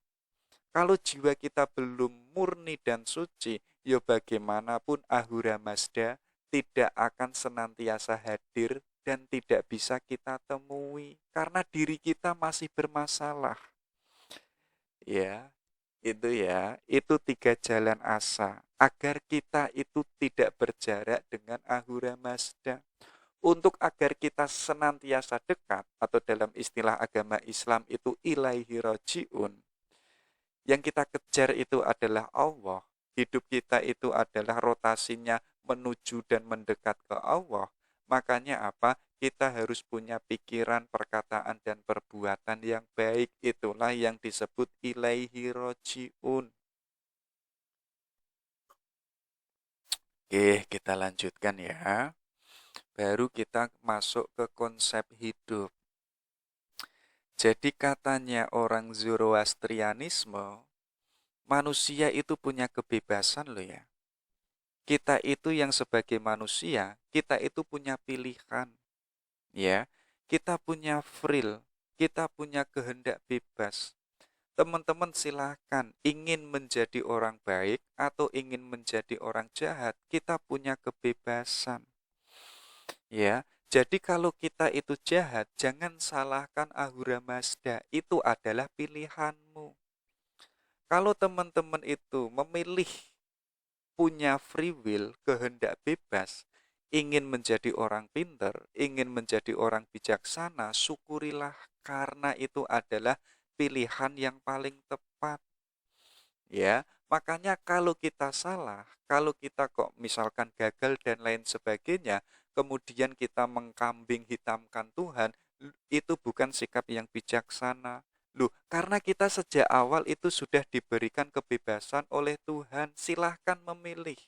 A: Kalau jiwa kita belum murni dan suci, yo bagaimanapun Ahura Mazda tidak akan senantiasa hadir dan tidak bisa kita temui karena diri kita masih bermasalah. Itu 3 jalan asa agar kita itu tidak berjarak dengan Ahura Mazda. Untuk agar kita senantiasa dekat, atau dalam istilah agama Islam itu ilaihi roji'un, yang kita kejar itu adalah Allah, hidup kita itu adalah rotasinya menuju dan mendekat ke Allah, makanya apa? Kita harus punya pikiran, perkataan, dan perbuatan yang baik. Itulah yang disebut ilaihi roji'un. Oke, kita lanjutkan ya. Baru kita masuk ke konsep hidup. Jadi katanya orang Zoroastrianisme, manusia itu punya kebebasan loh ya. Kita itu yang sebagai manusia, kita itu punya pilihan. Ya, kita punya free, kita punya kehendak bebas. Teman-teman silahkan ingin menjadi orang baik atau ingin menjadi orang jahat, kita punya kebebasan. Ya, jadi kalau kita itu jahat, jangan salahkan Ahura Mazda. Itu adalah pilihanmu. Kalau teman-teman itu memilih punya free will, kehendak bebas, ingin menjadi orang pintar, ingin menjadi orang bijaksana, syukurilah karena itu adalah pilihan yang paling tepat. Ya, makanya kalau kita salah, kalau kita kok misalkan gagal dan lain sebagainya, kemudian kita mengkambing hitamkan Tuhan, Itu bukan sikap yang bijaksana. Loh, karena kita sejak awal itu sudah diberikan kebebasan oleh Tuhan, silahkan memilih.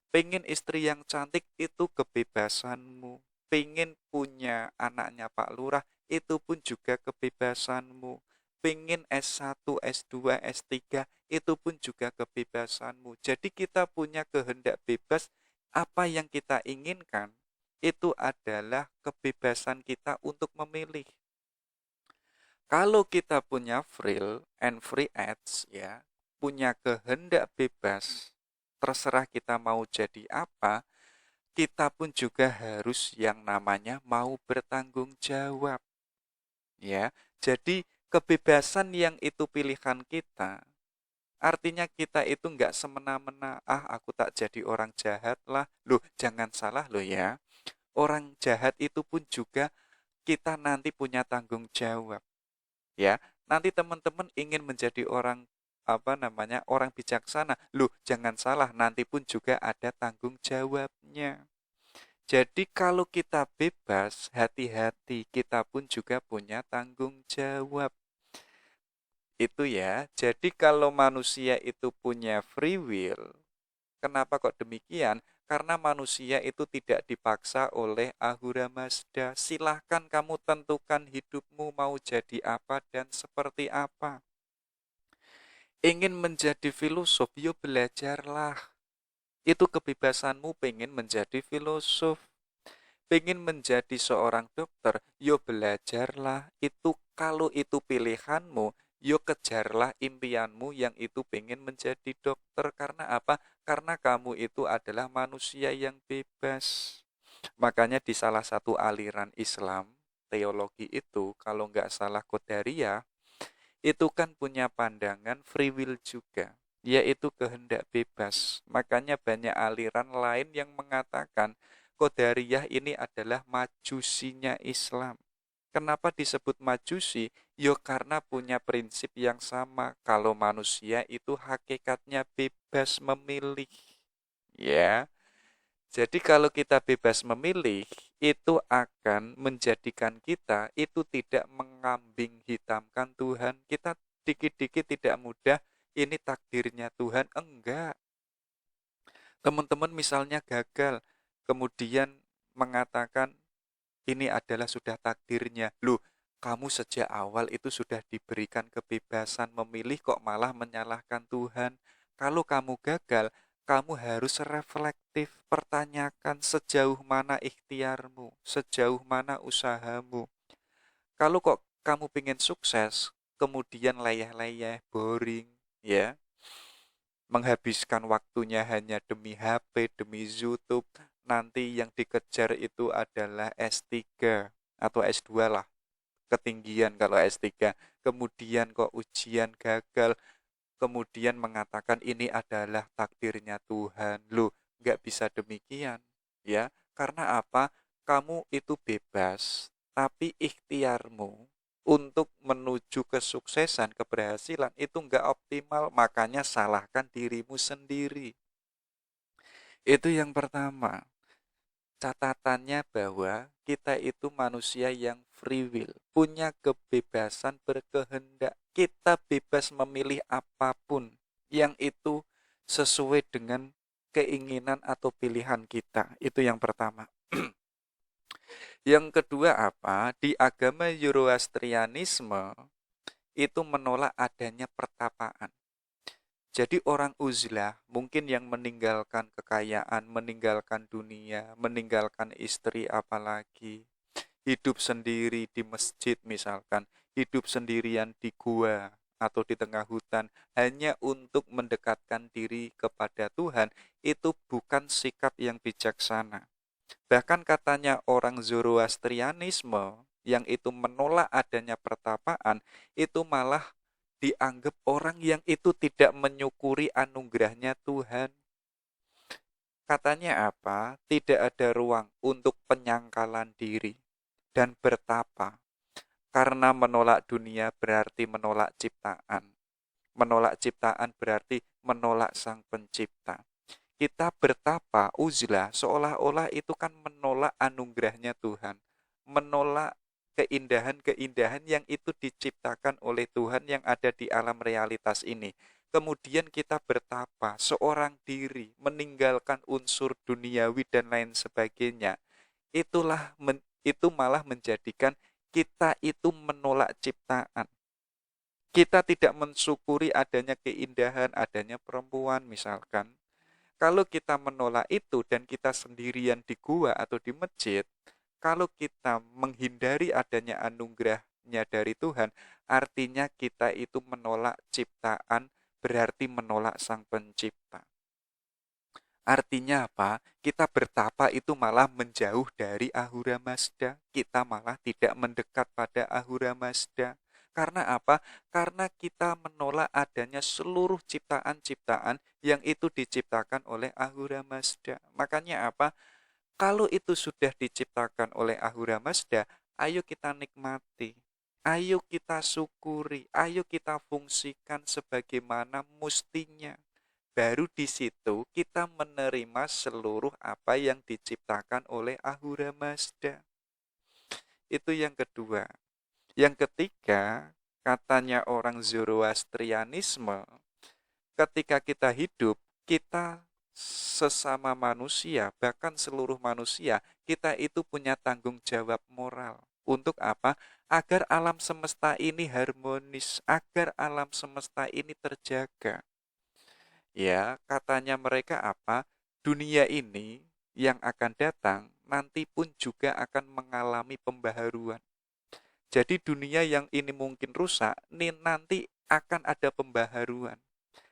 A: Pengen istri yang cantik itu kebebasanmu. Pengen punya anaknya Pak Lurah itu pun juga kebebasanmu. Pengen S1, S2, S3 itu pun juga kebebasanmu. Jadi kita punya kehendak bebas, apa yang kita inginkan itu adalah kebebasan kita untuk memilih. Kalau kita punya free edge ya, punya kehendak bebas, terserah kita mau jadi apa, kita pun juga harus yang namanya mau bertanggung jawab. Ya, jadi kebebasan yang itu pilihan kita, artinya kita itu nggak semena-mena, aku tak jadi orang jahat lah. Loh, jangan salah loh ya. Orang jahat itu pun juga kita nanti punya tanggung jawab. Ya, nanti teman-teman ingin menjadi orang orang bijaksana. Loh, jangan salah, nanti pun juga ada tanggung jawabnya. Jadi kalau kita bebas, hati-hati, kita pun juga punya tanggung jawab. Itu ya. Jadi kalau manusia itu punya free will, kenapa kok demikian? Karena manusia itu tidak dipaksa oleh Ahura Mazda. Silahkan kamu tentukan hidupmu mau jadi apa dan seperti apa. Ingin menjadi filosof, yo belajarlah. Itu kebebasanmu pengen menjadi filosof. Pengen menjadi seorang dokter, yo belajarlah. Itu kalau itu pilihanmu, yo kejarlah impianmu yang itu pengen menjadi dokter. Karena apa? Karena kamu itu adalah manusia yang bebas. Makanya di salah satu aliran Islam, teologi itu, kalau nggak salah Qadariyah, itu kan punya pandangan free will juga, yaitu kehendak bebas. Makanya banyak aliran lain yang mengatakan Qadariyah ini adalah majusinya Islam. Kenapa disebut majusi? Yo karena punya prinsip yang sama. Kalau manusia itu hakikatnya bebas memilih. Ya, jadi kalau kita bebas memilih, itu akan menjadikan kita itu tidak mengambing hitamkan Tuhan. Kita dikit-dikit tidak mudah, ini takdirnya Tuhan. Enggak. Teman-teman misalnya gagal, kemudian mengatakan ini adalah sudah takdirnya. Loh, kamu sejak awal itu sudah diberikan kebebasan memilih kok malah menyalahkan Tuhan. Kalau kamu gagal, kamu harus reflektif, pertanyakan sejauh mana ikhtiarmu, sejauh mana usahamu. Kalau kok kamu pengen sukses, kemudian leyeh-leyeh, boring, ya, menghabiskan waktunya hanya demi HP, demi YouTube, nanti yang dikejar itu adalah S3 atau S2 lah, ketinggian kalau S3. Kemudian kok ujian gagal, kemudian mengatakan ini adalah takdirnya Tuhan. Loh, nggak bisa demikian, ya. Karena apa? Kamu itu bebas, tapi ikhtiarmu untuk menuju kesuksesan, keberhasilan itu nggak optimal, makanya salahkan dirimu sendiri. Itu yang pertama. Catatannya bahwa kita itu manusia yang free will, punya kebebasan berkehendak. Kita bebas memilih apapun yang itu sesuai dengan keinginan atau pilihan kita. Itu yang pertama. Yang kedua apa? Di agama Zoroastrianisme itu menolak adanya pertapaan. Jadi orang uzlah, mungkin yang meninggalkan kekayaan, meninggalkan dunia, meninggalkan istri apalagi, hidup sendiri di masjid misalkan, hidup sendirian di gua atau di tengah hutan, hanya untuk mendekatkan diri kepada Tuhan, itu bukan sikap yang bijaksana. Bahkan katanya orang Zoroastrianisme yang itu menolak adanya pertapaan, itu malah dianggap orang yang itu tidak menyukuri anugerahnya Tuhan. Katanya apa? Tidak ada ruang untuk penyangkalan diri dan bertapa. Karena menolak dunia berarti menolak ciptaan. Menolak ciptaan berarti menolak sang pencipta. Kita bertapa, uzlah, seolah-olah itu kan menolak anugerahnya Tuhan. Menolak keindahan-keindahan yang itu diciptakan oleh Tuhan yang ada di alam realitas ini. Kemudian kita bertapa seorang diri, meninggalkan unsur duniawi dan lain sebagainya. Itu malah menjadikan kita itu menolak ciptaan. Kita tidak mensyukuri adanya keindahan, adanya perempuan misalkan. Kalau kita menolak itu dan kita sendirian di gua atau di masjid, kalau kita menghindari adanya anugerahnya dari Tuhan, artinya kita itu menolak ciptaan, berarti menolak Sang Pencipta. Artinya apa? Kita bertapa itu malah menjauh dari Ahura Mazda. Kita malah tidak mendekat pada Ahura Mazda. Karena apa? Karena kita menolak adanya seluruh ciptaan-ciptaan yang itu diciptakan oleh Ahura Mazda. Makanya apa? Kalau itu sudah diciptakan oleh Ahura Mazda, ayo kita nikmati. Ayo kita syukuri, ayo kita fungsikan sebagaimana mustinya. Baru di situ kita menerima seluruh apa yang diciptakan oleh Ahura Mazda. Itu yang kedua. Yang ketiga, katanya orang Zoroastrianisme, ketika kita hidup, kita sesama manusia, bahkan seluruh manusia, kita itu punya tanggung jawab moral. Untuk apa? Agar alam semesta ini harmonis, agar alam semesta ini terjaga. Ya, katanya mereka apa? Dunia ini yang akan datang nanti pun juga akan mengalami pembaharuan. Jadi dunia yang ini mungkin rusak, nanti akan ada pembaharuan.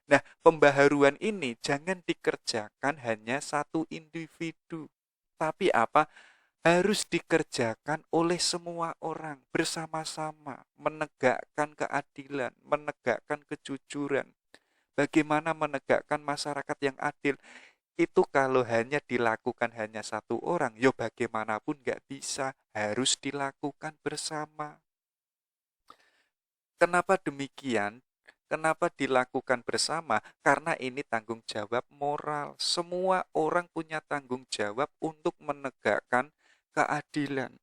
A: Nah, pembaharuan ini jangan dikerjakan hanya satu individu. Tapi apa? Harus dikerjakan oleh semua orang bersama-sama, menegakkan keadilan, menegakkan kejujuran. Bagaimana menegakkan masyarakat yang adil? Itu kalau hanya dilakukan hanya satu orang, ya bagaimanapun nggak bisa, harus dilakukan bersama. Kenapa demikian? Kenapa dilakukan bersama? Karena ini tanggung jawab moral. Semua orang punya tanggung jawab untuk menegakkan keadilan.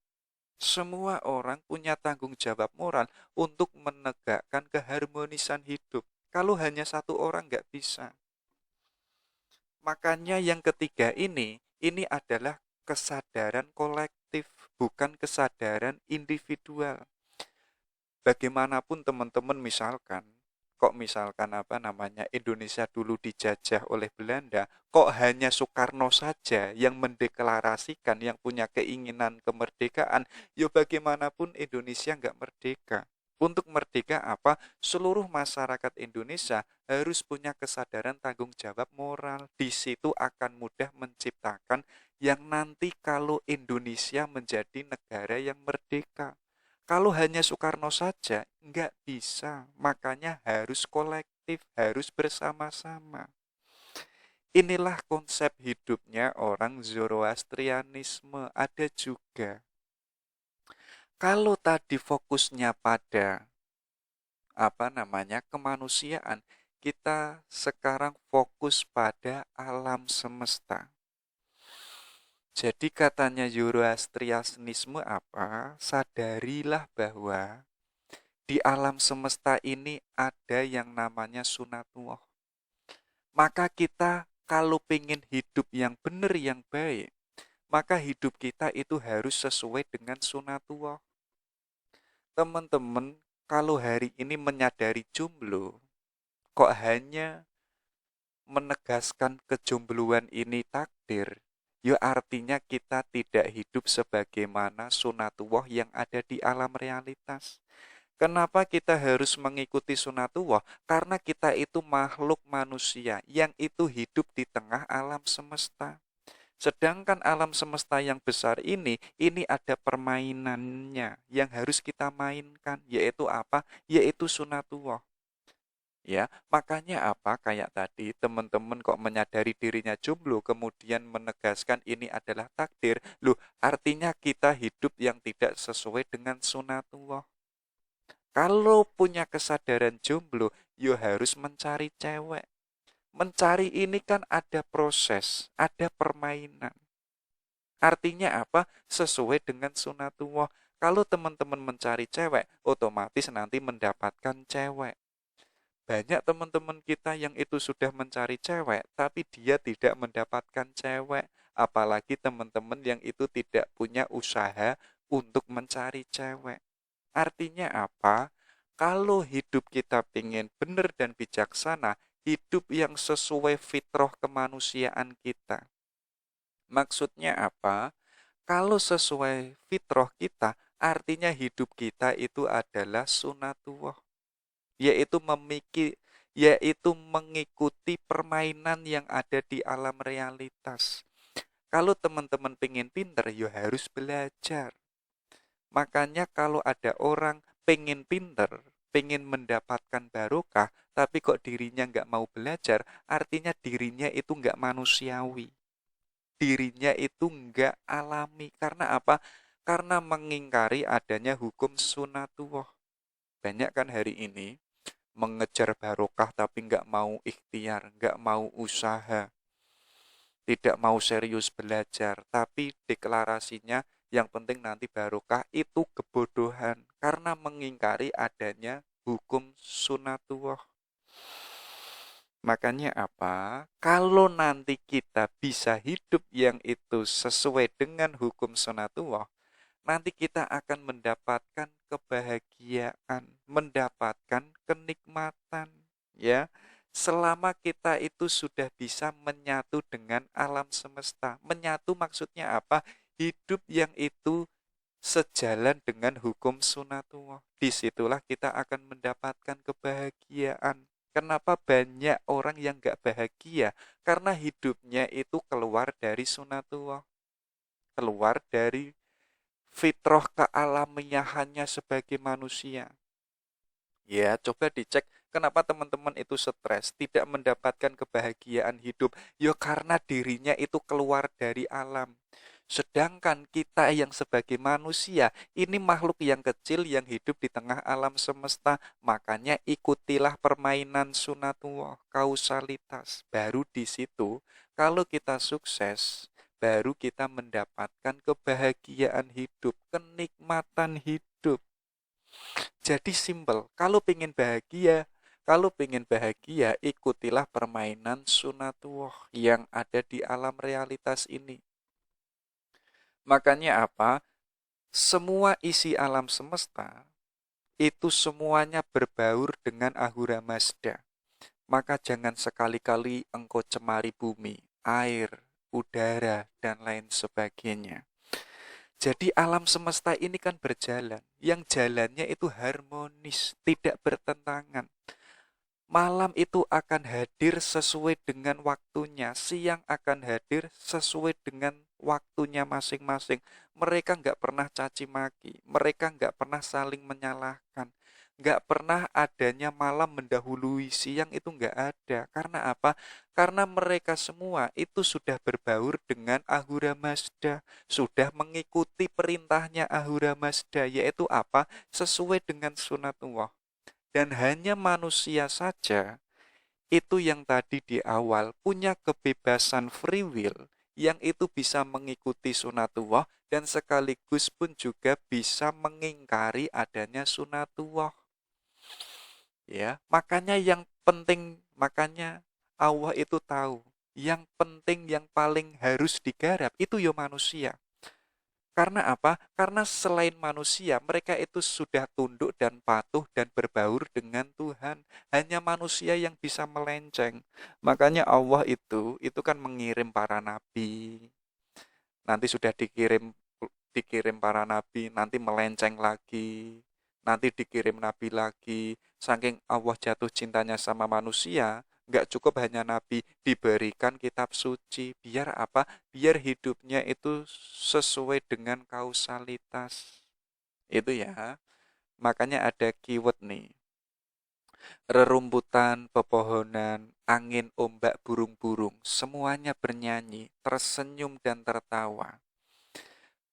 A: Semua orang punya tanggung jawab moral untuk menegakkan keharmonisan hidup. Kalau hanya satu orang nggak bisa. Makanya yang ketiga ini adalah kesadaran kolektif, bukan kesadaran individual. Bagaimanapun teman-teman misalkan Indonesia dulu dijajah oleh Belanda, kok hanya Soekarno saja yang mendeklarasikan, yang punya keinginan kemerdekaan, ya bagaimanapun Indonesia nggak merdeka. Untuk merdeka apa? Seluruh masyarakat Indonesia harus punya kesadaran tanggung jawab moral. Di situ akan mudah menciptakan yang nanti kalau Indonesia menjadi negara yang merdeka. Kalau hanya Soekarno saja, nggak bisa. Makanya harus kolektif, harus bersama-sama. Inilah konsep hidupnya orang Zoroastrianisme. Ada juga. Kalau tadi fokusnya pada kemanusiaan, kita sekarang fokus pada alam semesta. Jadi katanya Zoroastrianisme apa? Sadarilah bahwa di alam semesta ini ada yang namanya sunatullah. Maka kita kalau pengen hidup yang benar, yang baik, maka hidup kita itu harus sesuai dengan sunatullah. Teman-teman, kalau hari ini menyadari jomblo, kok hanya menegaskan kejombloan ini takdir, ya artinya kita tidak hidup sebagaimana sunatullah yang ada di alam realitas. Kenapa kita harus mengikuti sunatullah? Karena kita itu makhluk manusia yang itu hidup di tengah alam semesta. Sedangkan alam semesta yang besar ini ada permainannya yang harus kita mainkan, yaitu apa? Yaitu sunatullah. Ya, makanya apa? Kayak tadi teman-teman kok menyadari dirinya jomblo kemudian menegaskan ini adalah takdir. Loh, artinya kita hidup yang tidak sesuai dengan sunatullah. Kalau punya kesadaran jomblo, yo harus mencari cewek. Mencari ini kan ada proses, ada permainan. Artinya apa? Sesuai dengan sunatullah. Kalau teman-teman mencari cewek, otomatis nanti mendapatkan cewek. Banyak teman-teman kita yang itu sudah mencari cewek, tapi dia tidak mendapatkan cewek. Apalagi teman-teman yang itu tidak punya usaha untuk mencari cewek. Artinya apa? Kalau hidup kita ingin benar dan bijaksana, hidup yang sesuai fitrah kemanusiaan kita. Maksudnya apa? Kalau sesuai fitrah kita, artinya hidup kita itu adalah sunatullah, yaitu mengikuti permainan yang ada di alam realitas. Kalau teman-teman pengen pinter, ya harus belajar. Makanya kalau ada orang pengen pinter, pengen mendapatkan barokah, tapi kok dirinya nggak mau belajar, artinya dirinya itu nggak manusiawi. Dirinya itu nggak alami. Karena apa? Karena mengingkari adanya hukum sunatullah. Banyak kan hari ini mengejar barokah tapi nggak mau ikhtiar, nggak mau usaha, tidak mau serius belajar, tapi deklarasinya yang penting nanti barokah, itu kebodohan karena mengingkari adanya hukum sunatullah. Makanya apa? Kalau nanti kita bisa hidup yang itu sesuai dengan hukum sunatullah, nanti kita akan mendapatkan kebahagiaan, mendapatkan kenikmatan, ya. Selama kita itu sudah bisa menyatu dengan alam semesta. Menyatu maksudnya apa? Hidup yang itu sejalan dengan hukum sunatullah. Disitulah kita akan mendapatkan kebahagiaan. Kenapa banyak orang yang gak bahagia? Karena hidupnya itu keluar dari sunatullah, keluar dari fitrah kealamiahannya sebagai manusia. Ya, coba dicek kenapa teman-teman itu stres, tidak mendapatkan kebahagiaan hidup. Ya karena dirinya itu keluar dari alam. Sedangkan kita yang sebagai manusia, ini makhluk yang kecil yang hidup di tengah alam semesta. Makanya ikutilah permainan sunatullah, kausalitas. Baru di situ, kalau kita sukses, baru kita mendapatkan kebahagiaan hidup, kenikmatan hidup. Jadi simpel, kalau pengen bahagia, ikutilah permainan sunatullah yang ada di alam realitas ini. Makanya apa? Semua isi alam semesta itu semuanya berbaur dengan Ahura Mazda. Maka jangan sekali-kali engkau cemari bumi, air, udara, dan lain sebagainya. Jadi alam semesta ini kan berjalan, yang jalannya itu harmonis, tidak bertentangan. Malam itu akan hadir sesuai dengan waktunya, siang akan hadir sesuai dengan waktunya masing-masing. Mereka nggak pernah caci maki, mereka nggak pernah saling menyalahkan, nggak pernah adanya malam mendahului siang, itu nggak ada. Karena apa? Karena mereka semua itu sudah berbaur dengan Ahura Mazda, sudah mengikuti perintahnya Ahura Mazda, yaitu apa? Sesuai dengan sunatullah. Dan hanya manusia saja itu yang tadi di awal punya kebebasan free will, yang itu bisa mengikuti sunatullah dan sekaligus pun juga bisa mengingkari adanya sunatullah. Ya, makanya Allah itu tahu, yang penting yang paling harus digarap itu ya manusia. Karena apa? Karena selain manusia, mereka itu sudah tunduk dan patuh dan berbaur dengan Tuhan. Hanya manusia yang bisa melenceng. Makanya Allah itu kan mengirim para nabi. Nanti sudah dikirim para nabi, nanti melenceng lagi. Nanti dikirim nabi lagi. Saking Allah jatuh cintanya sama manusia, nggak cukup hanya nabi, diberikan kitab suci. Biar apa? Biar hidupnya itu sesuai dengan kausalitas. Itu ya. Makanya ada keyword nih. Rerumputan, pepohonan, angin, ombak, burung-burung, semuanya bernyanyi, tersenyum dan tertawa.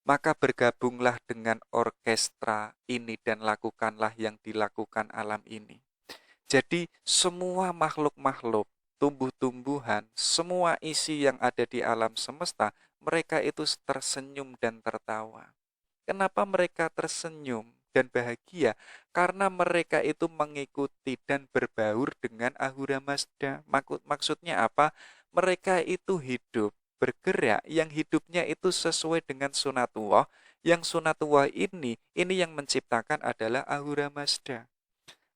A: Maka bergabunglah dengan orkestra ini dan lakukanlah yang dilakukan alam ini. Jadi semua makhluk-makhluk, tumbuh-tumbuhan, semua isi yang ada di alam semesta, mereka itu tersenyum dan tertawa. Kenapa mereka tersenyum dan bahagia? Karena mereka itu mengikuti dan berbaur dengan Ahura Mazda. Maksudnya apa? Mereka itu hidup, bergerak, yang hidupnya itu sesuai dengan sunatullah. Yang sunatullah ini yang menciptakan adalah Ahura Mazda.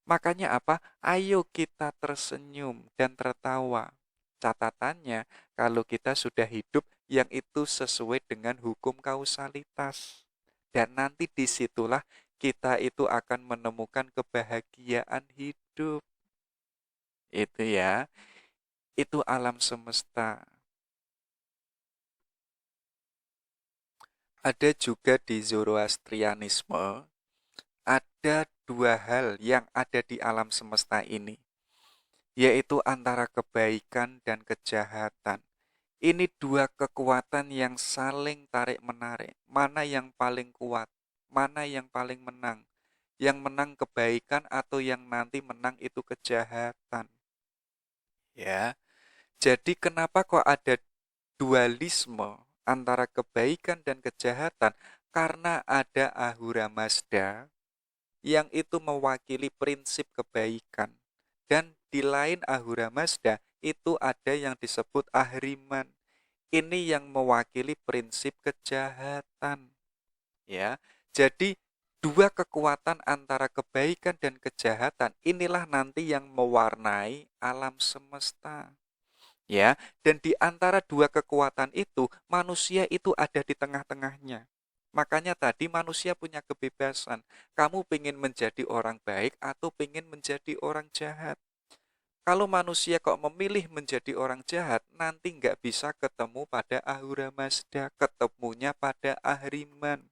A: Makanya apa? Ayo kita tersenyum dan tertawa. Catatannya, kalau kita sudah hidup yang itu sesuai dengan hukum kausalitas. Dan nanti disitulah kita itu akan menemukan kebahagiaan hidup. Itu ya, itu alam semesta. Ada juga di Zoroastrianisme, ada dua hal yang ada di alam semesta ini, yaitu antara kebaikan dan kejahatan. Ini dua kekuatan yang saling tarik-menarik. Mana yang paling kuat? Mana yang paling menang? Yang menang kebaikan atau yang nanti menang itu kejahatan? Ya. Jadi kenapa kok ada dualisme antara kebaikan dan kejahatan? Karena ada Ahura Mazda yang itu mewakili prinsip kebaikan. Dan di lain Ahura Mazda itu ada yang disebut Ahriman. Ini yang mewakili prinsip kejahatan. Ya. Jadi dua kekuatan antara kebaikan dan kejahatan inilah nanti yang mewarnai alam semesta. Ya, dan di antara dua kekuatan itu manusia itu ada di tengah-tengahnya. Makanya tadi manusia punya kebebasan. Kamu pengen menjadi orang baik atau pengen menjadi orang jahat. Kalau manusia kok memilih menjadi orang jahat, nanti nggak bisa ketemu pada Ahura Mazda, ketemunya pada Ahriman.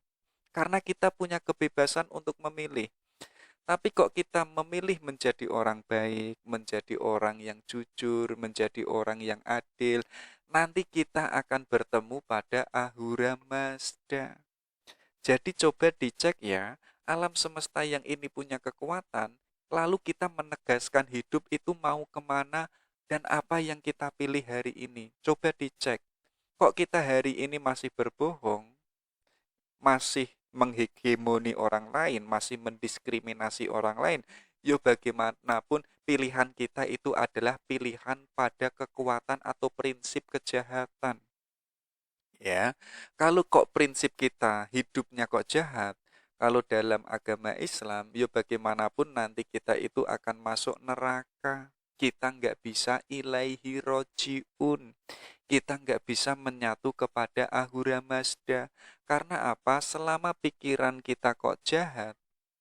A: Karena kita punya kebebasan untuk memilih. Tapi kok kita memilih menjadi orang baik, menjadi orang yang jujur, menjadi orang yang adil, nanti kita akan bertemu pada Ahura Mazda. Jadi coba dicek ya, alam semesta yang ini punya kekuatan, lalu kita menegaskan hidup itu mau kemana dan apa yang kita pilih hari ini. Coba dicek, kok kita hari ini masih berbohong, masih menghegemoni orang lain, masih mendiskriminasi orang lain, yo bagaimanapun pilihan kita itu adalah pilihan pada kekuatan atau prinsip kejahatan. Ya, kalau kok prinsip kita hidupnya kok jahat, kalau dalam agama Islam, yo bagaimanapun nanti kita itu akan masuk neraka. Kita nggak bisa ilaihi rojiun. Kita nggak bisa menyatu kepada Ahura Mazda. Karena apa? Selama pikiran kita kok jahat,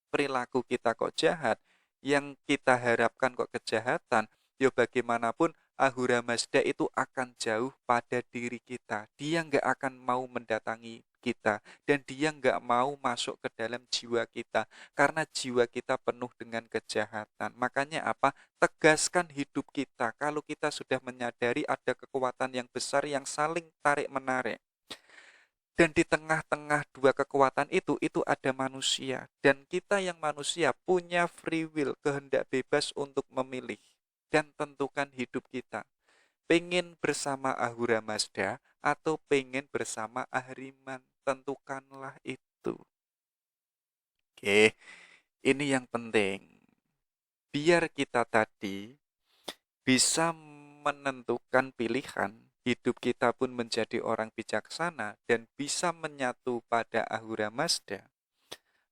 A: perilaku kita kok jahat, yang kita harapkan kok kejahatan, ya bagaimanapun Ahura Mazda itu akan jauh pada diri kita. Dia nggak akan mau mendatangi kita dan dia nggak mau masuk ke dalam jiwa kita karena jiwa kita penuh dengan kejahatan. Makanya apa? Tegaskan hidup kita. Kalau kita sudah menyadari ada kekuatan yang besar yang saling tarik-menarik. Dan di tengah-tengah dua kekuatan itu ada manusia. Dan kita yang manusia punya free will, kehendak bebas untuk memilih. Dan tentukan hidup kita. Pengen bersama Ahura Mazda atau pengen bersama Ahriman. Tentukanlah itu. Oke, ini yang penting. Biar kita tadi bisa menentukan pilihan, hidup kita pun menjadi orang bijaksana dan bisa menyatu pada Ahura Mazda.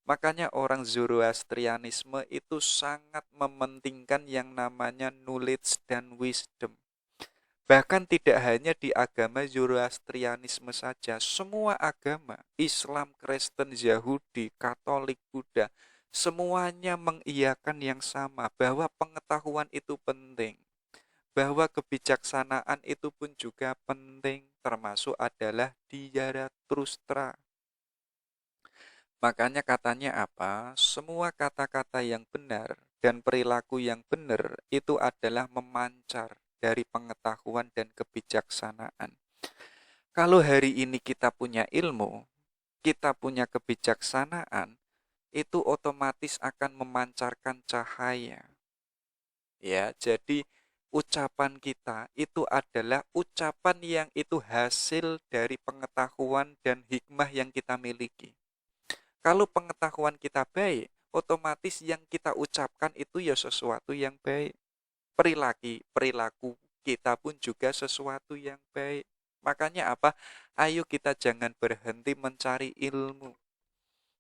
A: Makanya orang Zoroastrianisme itu sangat mementingkan yang namanya knowledge dan wisdom. Bahkan tidak hanya di agama Zoroastrianisme saja, semua agama, Islam, Kristen, Yahudi, Katolik, Buddha, semuanya mengiyakan yang sama bahwa pengetahuan itu penting, bahwa kebijaksanaan itu pun juga penting, termasuk adalah Diaratustra. Makanya katanya apa? Semua kata-kata yang benar dan perilaku yang benar itu adalah memancar dari pengetahuan dan kebijaksanaan. Kalau hari ini kita punya ilmu, kita punya kebijaksanaan, itu otomatis akan memancarkan cahaya. Ya, jadi ucapan kita itu adalah ucapan yang itu hasil dari pengetahuan dan hikmah yang kita miliki. Kalau pengetahuan kita baik, otomatis yang kita ucapkan itu ya sesuatu yang baik. Perilaku kita pun juga sesuatu yang baik. Makanya apa? Ayo kita jangan berhenti mencari ilmu.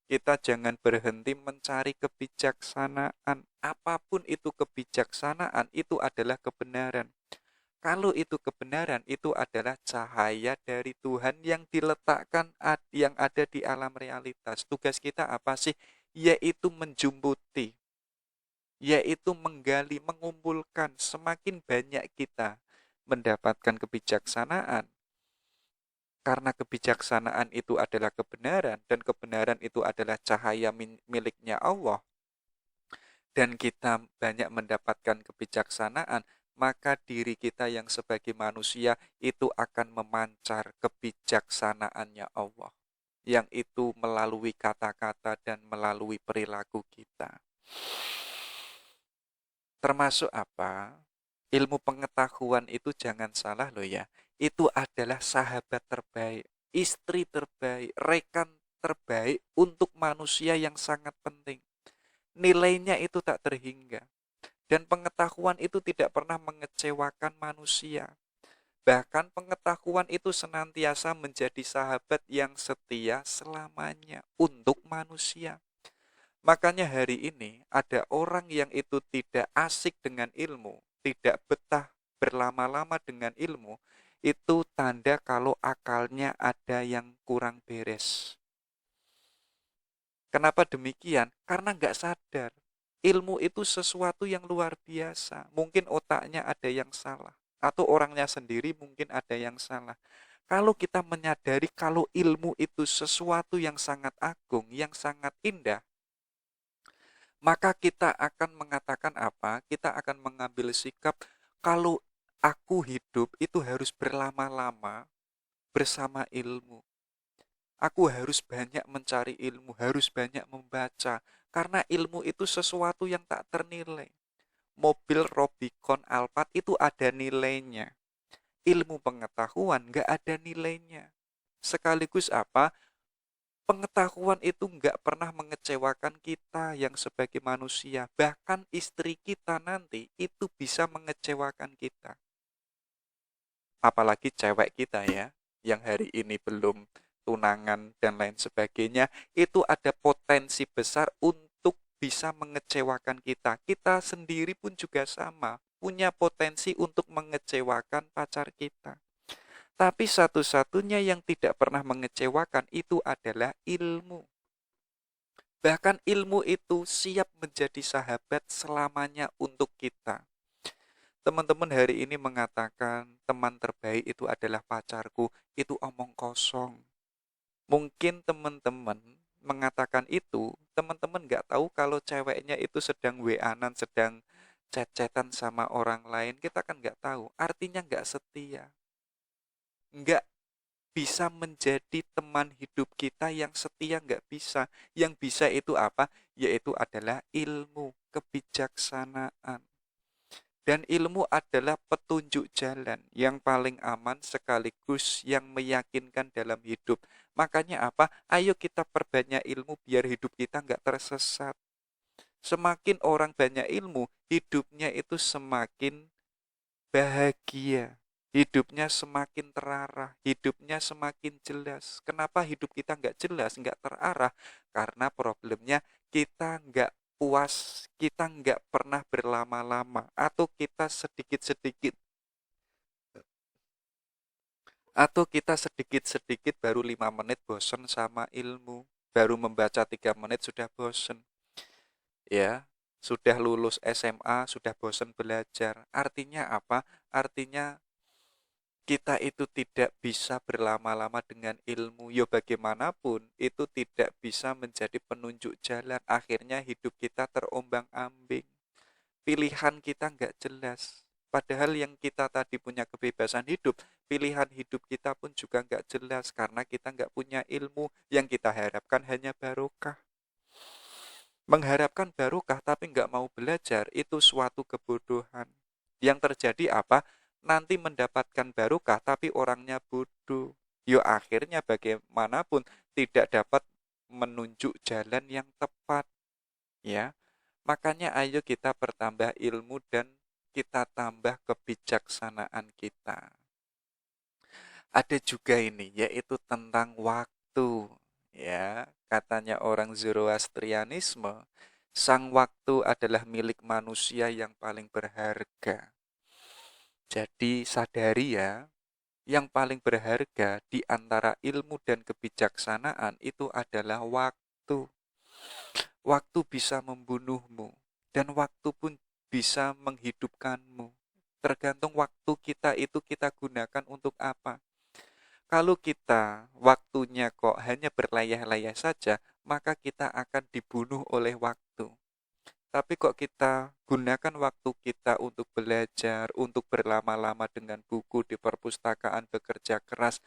A: Kita jangan berhenti mencari kebijaksanaan. Apapun itu kebijaksanaan, itu adalah kebenaran. Kalau itu kebenaran, itu adalah cahaya dari Tuhan yang diletakkan, yang ada di alam realitas. Tugas kita apa sih? Yaitu menjumputi, yaitu menggali, mengumpulkan. Semakin banyak kita mendapatkan kebijaksanaan, karena kebijaksanaan itu adalah kebenaran, dan kebenaran itu adalah cahaya miliknya Allah, dan kita banyak mendapatkan kebijaksanaan, maka diri kita yang sebagai manusia itu akan memancar kebijaksanaannya Allah, yang itu melalui kata-kata dan melalui perilaku kita. Termasuk apa? Ilmu pengetahuan itu jangan salah loh ya. Itu adalah sahabat terbaik, istri terbaik, rekan terbaik untuk manusia yang sangat penting. Nilainya itu tak terhingga. Dan pengetahuan itu tidak pernah mengecewakan manusia. Bahkan pengetahuan itu senantiasa menjadi sahabat yang setia selamanya untuk manusia. Makanya hari ini ada orang yang itu tidak asik dengan ilmu, tidak betah berlama-lama dengan ilmu, itu tanda kalau akalnya ada yang kurang beres. Kenapa demikian? Karena nggak sadar. Ilmu itu sesuatu yang luar biasa. Mungkin otaknya ada yang salah. Atau orangnya sendiri mungkin ada yang salah. Kalau kita menyadari kalau ilmu itu sesuatu yang sangat agung, yang sangat indah, maka kita akan mengatakan apa? Kita akan mengambil sikap, kalau aku hidup itu harus berlama-lama bersama ilmu. Aku harus banyak mencari ilmu, harus banyak membaca, karena ilmu itu sesuatu yang tak ternilai. Mobil Rubicon Alphard itu ada nilainya. Ilmu pengetahuan nggak ada nilainya. Sekaligus apa? Pengetahuan itu nggak pernah mengecewakan kita yang sebagai manusia. Bahkan istri kita nanti itu bisa mengecewakan kita. Apalagi cewek kita ya, yang hari ini belum tunangan dan lain sebagainya, itu ada potensi besar untuk bisa mengecewakan kita. Kita sendiri pun juga sama, punya potensi untuk mengecewakan pacar kita. Tapi satu-satunya yang tidak pernah mengecewakan itu adalah ilmu. Bahkan ilmu itu siap menjadi sahabat selamanya untuk kita. Teman-teman hari ini mengatakan teman terbaik itu adalah pacarku, itu omong kosong. Mungkin teman-teman mengatakan itu, teman-teman nggak tahu kalau ceweknya itu sedang WA-an, sedang chat-chatan sama orang lain, kita kan nggak tahu. Artinya nggak setia. Nggak bisa menjadi teman hidup kita yang setia, nggak bisa. Yang bisa itu apa? Yaitu adalah ilmu, kebijaksanaan. Dan ilmu adalah petunjuk jalan yang paling aman sekaligus yang meyakinkan dalam hidup. Makanya apa? Ayo kita perbanyak ilmu biar hidup kita nggak tersesat. Semakin orang banyak ilmu, hidupnya itu semakin bahagia. Hidupnya semakin terarah, hidupnya semakin jelas. Kenapa hidup kita nggak jelas, nggak terarah? Karena problemnya kita nggak puas, kita nggak pernah berlama-lama, atau kita sedikit-sedikit baru 5 menit bosen sama ilmu, baru membaca 3 menit sudah bosen. Ya, sudah lulus SMA, sudah bosen belajar. Artinya apa? Artinya kita itu tidak bisa berlama-lama dengan ilmu. Ya bagaimanapun, itu tidak bisa menjadi penunjuk jalan. Akhirnya hidup kita terombang-ambing. Pilihan kita nggak jelas. Padahal yang kita tadi punya kebebasan hidup, pilihan hidup kita pun juga nggak jelas. Karena kita nggak punya ilmu, yang kita harapkan hanya barokah. Mengharapkan barokah tapi nggak mau belajar, itu suatu kebodohan. Yang terjadi apa? Nanti mendapatkan barokah tapi orangnya bodoh. Yo akhirnya bagaimanapun tidak dapat menunjuk jalan yang tepat, ya. Makanya ayo kita pertambah ilmu dan kita tambah kebijaksanaan kita. Ada juga ini, yaitu tentang waktu. Ya, katanya orang Zoroastrianisme, sang waktu adalah milik manusia yang paling berharga. Jadi sadari ya, yang paling berharga di antara ilmu dan kebijaksanaan itu adalah waktu. Waktu bisa membunuhmu, dan waktu pun bisa menghidupkanmu. Tergantung waktu kita itu kita gunakan untuk apa. Kalau kita waktunya kok hanya berlayah-layah saja, maka kita akan dibunuh oleh waktu. Tapi kok kita gunakan waktu kita untuk belajar, untuk berlama-lama dengan buku di perpustakaan, bekerja keras,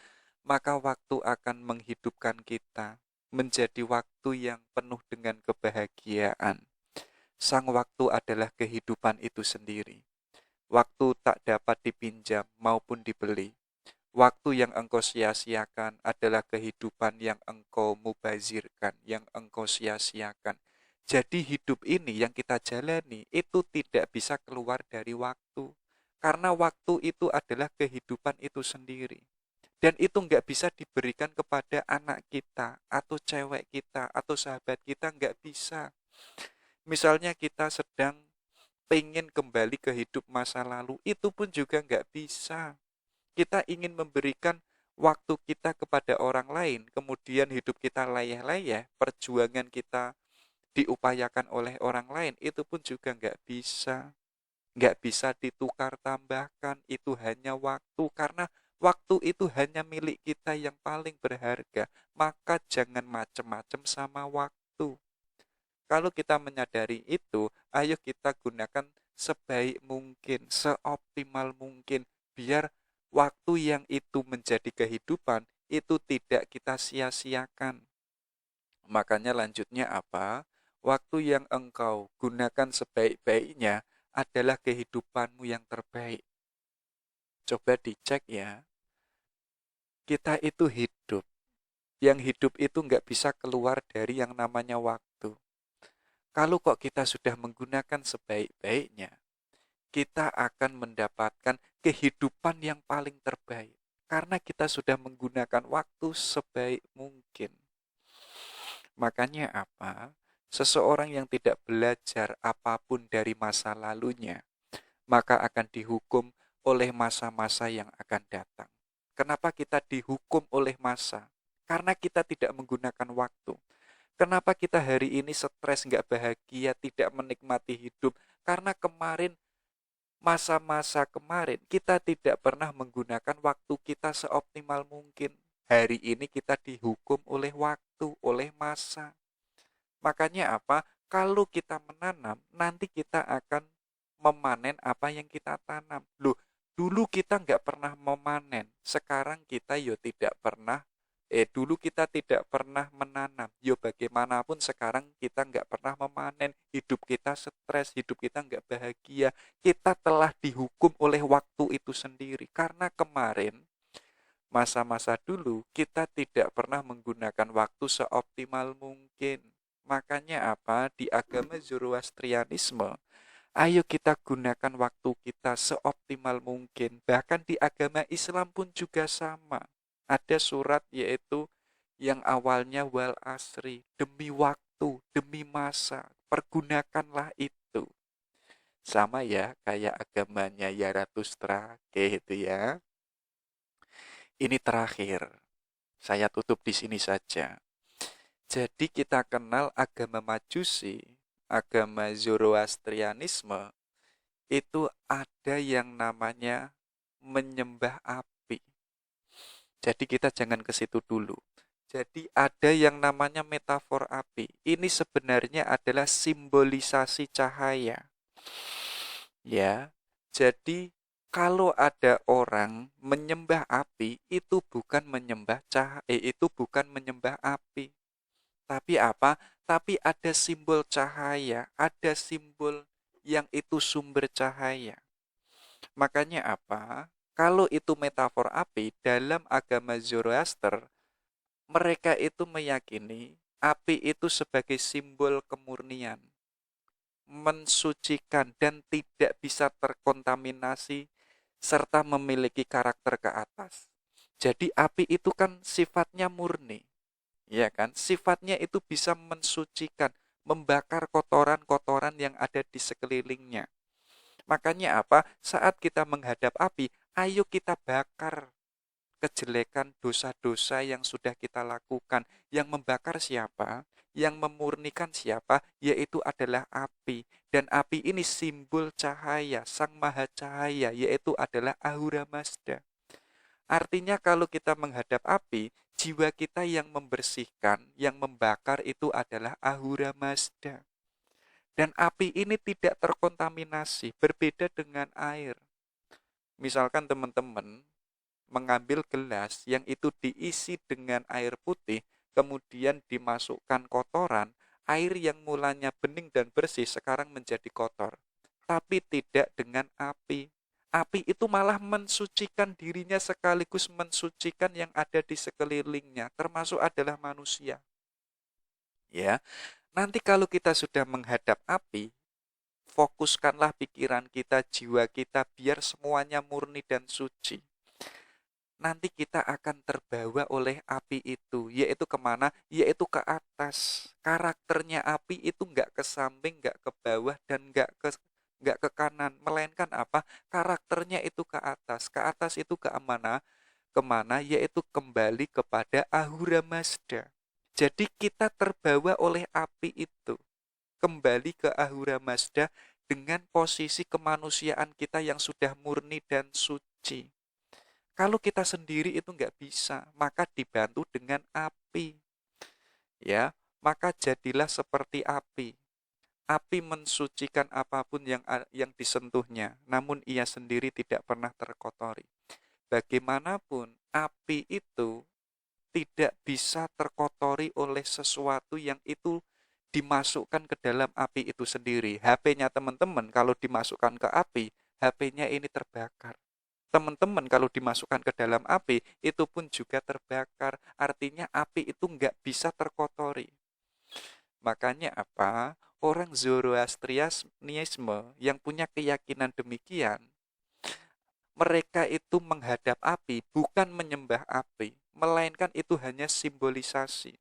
A: maka waktu akan menghidupkan kita menjadi waktu yang penuh dengan kebahagiaan. Sang waktu adalah kehidupan itu sendiri. Waktu tak dapat dipinjam maupun dibeli. Waktu yang engkau sia-siakan adalah kehidupan yang engkau mubazirkan, yang engkau sia-siakan. Jadi hidup ini yang kita jalani itu tidak bisa keluar dari waktu. Karena waktu itu adalah kehidupan itu sendiri. Dan itu nggak bisa diberikan kepada anak kita, atau cewek kita, atau sahabat kita, nggak bisa. Misalnya kita sedang pengen kembali ke hidup masa lalu, itu pun juga nggak bisa. Kita ingin memberikan waktu kita kepada orang lain, kemudian hidup kita layah-layah, perjuangan kita diupayakan oleh orang lain, itu pun juga nggak bisa. Nggak bisa ditukar tambahkan, itu hanya waktu, karena waktu itu hanya milik kita yang paling berharga. Maka jangan macem-macem sama waktu. Kalau kita menyadari itu, ayo kita gunakan sebaik mungkin, seoptimal mungkin, biar waktu yang itu menjadi kehidupan, itu tidak kita sia-siakan. Makanya lanjutnya apa? Waktu yang engkau gunakan sebaik-baiknya adalah kehidupanmu yang terbaik. Coba dicek ya. Kita itu hidup. Yang hidup itu nggak bisa keluar dari yang namanya waktu. Kalau kok kita sudah menggunakan sebaik-baiknya, kita akan mendapatkan kehidupan yang paling terbaik. Karena kita sudah menggunakan waktu sebaik mungkin. Makanya apa? Seseorang yang tidak belajar apapun dari masa lalunya, maka akan dihukum oleh masa-masa yang akan datang. Kenapa kita dihukum oleh masa? Karena kita tidak menggunakan waktu. Kenapa kita hari ini stres, nggak bahagia, tidak menikmati hidup? Karena kemarin, masa-masa kemarin, kita tidak pernah menggunakan waktu kita seoptimal mungkin. Hari ini kita dihukum oleh waktu, oleh masa. Makanya apa? Kalau kita menanam, nanti kita akan memanen apa yang kita tanam. Loh, dulu kita nggak pernah memanen, sekarang kita tidak pernah, dulu kita tidak pernah menanam. Bagaimanapun sekarang kita nggak pernah memanen, hidup kita stres, hidup kita nggak bahagia. Kita telah dihukum oleh waktu itu sendiri. Karena kemarin, masa-masa dulu, kita tidak pernah menggunakan waktu seoptimal mungkin. Makanya apa? Di agama Zoroastrianisme, ayo kita gunakan waktu kita seoptimal mungkin. Bahkan di agama Islam pun juga sama. Ada surat yaitu yang awalnya wal asri, demi waktu, demi masa, pergunakanlah itu. Sama ya, kayak agamanya Zarathustra, gitu ya. Ini terakhir, saya tutup di sini saja. Jadi kita kenal agama Majusi, agama Zoroastrianisme, itu ada yang namanya menyembah api. Jadi kita jangan ke situ dulu. Jadi ada yang namanya metafor api. Ini sebenarnya adalah simbolisasi cahaya. Ya. Jadi kalau ada orang menyembah api, itu bukan menyembah itu bukan menyembah api. Tapi apa? Tapi ada simbol cahaya, ada simbol yang itu sumber cahaya. Makanya apa? Kalau itu metafor api, dalam agama Zoroaster, mereka itu meyakini Api itu sebagai simbol kemurnian, mensucikan dan tidak bisa terkontaminasi serta memiliki karakter ke atas. Jadi api itu kan sifatnya murni, ya kan? Sifatnya itu bisa mensucikan, membakar kotoran-kotoran yang ada di sekelilingnya. Makanya apa? Saat kita menghadap api, ayo kita bakar kejelekan dosa-dosa yang sudah kita lakukan. Yang membakar siapa? Yang memurnikan siapa? Yaitu adalah api. Dan api ini simbol cahaya, Sang Maha Cahaya, yaitu adalah Ahura Mazda. Artinya kalau kita menghadap api, jiwa kita yang membersihkan, yang membakar itu adalah Ahura Mazda. Dan api ini tidak terkontaminasi, berbeda dengan air. Misalkan teman-teman mengambil gelas yang itu diisi dengan air putih, kemudian dimasukkan kotoran, air yang mulanya bening dan bersih sekarang menjadi kotor. Tapi tidak dengan api. Api itu malah mensucikan dirinya sekaligus mensucikan yang ada di sekelilingnya, termasuk adalah manusia. Ya, nanti kalau kita sudah menghadap api, fokuskanlah pikiran kita, jiwa kita, biar semuanya murni dan suci. Nanti kita akan terbawa oleh api itu, yaitu kemana? Yaitu ke atas. Karakternya api itu nggak ke samping, nggak ke bawah, dan nggak ke kanan, melainkan apa? Karakternya itu ke atas. Ke atas itu ke mana? Kemana? Yaitu kembali kepada Ahura Mazda. Jadi kita terbawa oleh api itu, kembali ke Ahura Mazda dengan posisi kemanusiaan kita yang sudah murni dan suci. Kalau kita sendiri itu nggak bisa, maka dibantu dengan api. Ya, maka jadilah seperti api. Api mensucikan apapun yang disentuhnya, namun ia sendiri tidak pernah terkotori. Bagaimanapun, api itu tidak bisa terkotori oleh sesuatu yang itu dimasukkan ke dalam api itu sendiri. HP-nya teman-teman kalau dimasukkan ke api, HP-nya ini terbakar. Teman-teman kalau dimasukkan ke dalam api, itu pun juga terbakar. Artinya api itu nggak bisa terkotori. Makanya apa? Orang Zoroastrianisme yang punya keyakinan demikian, mereka itu menghadap api bukan menyembah api, melainkan itu hanya simbolisasi.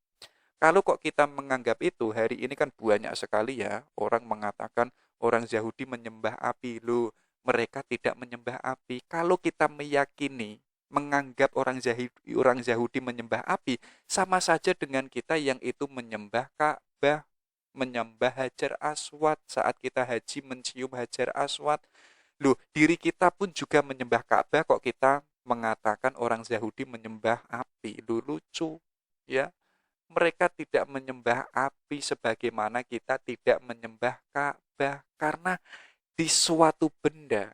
A: Kalau kok kita menganggap itu, hari ini kan banyak sekali ya orang mengatakan orang Yahudi menyembah api. Loh, mereka tidak menyembah api. Kalau kita meyakini, menganggap orang Yahudi menyembah api, sama saja dengan kita yang itu menyembah Ka'bah, menyembah Hajar Aswad. Saat kita haji mencium Hajar Aswad. Loh, diri kita pun juga menyembah Ka'bah, kok kita mengatakan orang Yahudi menyembah api. Loh, lucu. Ya, mereka tidak menyembah api sebagaimana kita tidak menyembah Ka'bah, karena di suatu benda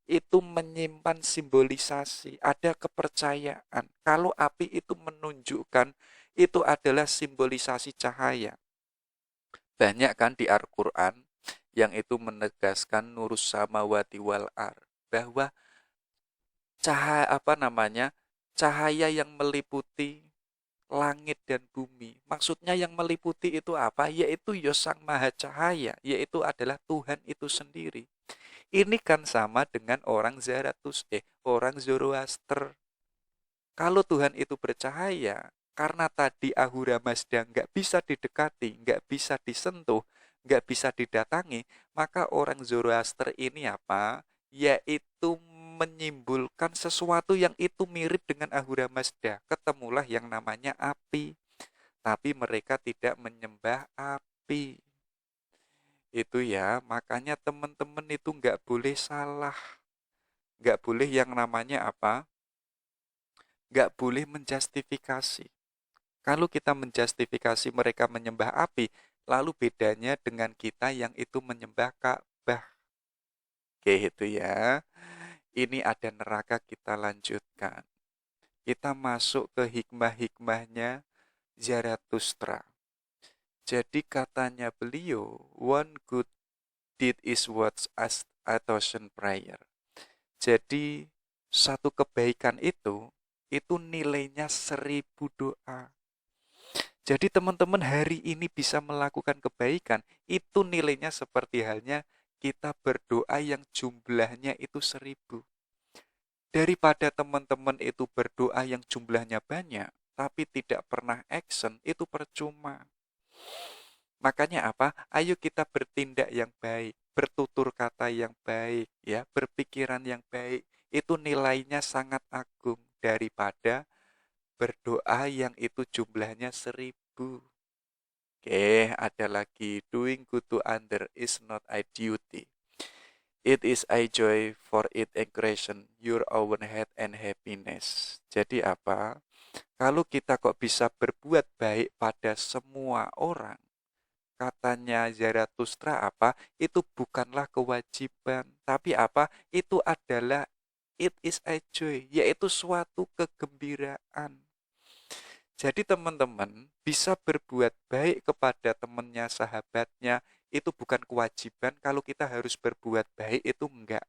A: itu menyimpan simbolisasi, ada kepercayaan. Kalau api itu menunjukkan itu adalah simbolisasi cahaya. Banyak kan di Al-Qur'an yang itu menegaskan nurus samawati wal ar, bahwa cahaya cahaya yang meliputi langit dan bumi. Maksudnya yang meliputi itu apa? Yaitu Sang Maha Cahaya, yaitu adalah Tuhan itu sendiri. Ini kan sama dengan orang Zoroaster. Kalau Tuhan itu bercahaya, karena tadi Ahura Mazda nggak bisa didekati, nggak bisa disentuh, nggak bisa didatangi, maka orang Zoroaster ini apa? Yaitu menyimpulkan sesuatu yang itu mirip dengan Ahura Mazda. Ketemulah yang namanya api. Tapi mereka tidak menyembah api. Itu ya, makanya teman-teman itu nggak boleh salah. Nggak boleh yang namanya apa? Nggak boleh menjustifikasi. Kalau kita menjustifikasi mereka menyembah api, lalu bedanya dengan kita yang itu menyembah Ka'bah. Oke, itu ya. Ini ada neraka, kita lanjutkan. Kita masuk ke hikmah-hikmahnya Zarathustra. Jadi katanya beliau, one good deed is worth a thousand prayer. Jadi satu kebaikan itu nilainya 1000 doa. Jadi teman-teman hari ini bisa melakukan kebaikan, itu nilainya seperti halnya kita berdoa yang jumlahnya itu 1000. Daripada teman-teman itu berdoa yang jumlahnya banyak, tapi tidak pernah action, itu percuma. Makanya apa? Ayo kita bertindak yang baik, bertutur kata yang baik, ya, berpikiran yang baik. Itu nilainya sangat agung daripada berdoa yang itu jumlahnya 1000. Oke, ada lagi. Doing good to other is not a duty. It is a joy for it aggression your own head and happiness. Jadi apa? Kalau kita kok bisa berbuat baik pada semua orang, katanya Zarathustra apa? Itu bukanlah kewajiban, tapi apa? Itu adalah it is a joy, yaitu suatu kegembiraan. Jadi teman-teman bisa berbuat baik kepada temannya, sahabatnya, itu bukan kewajiban. Kalau kita harus berbuat baik itu enggak.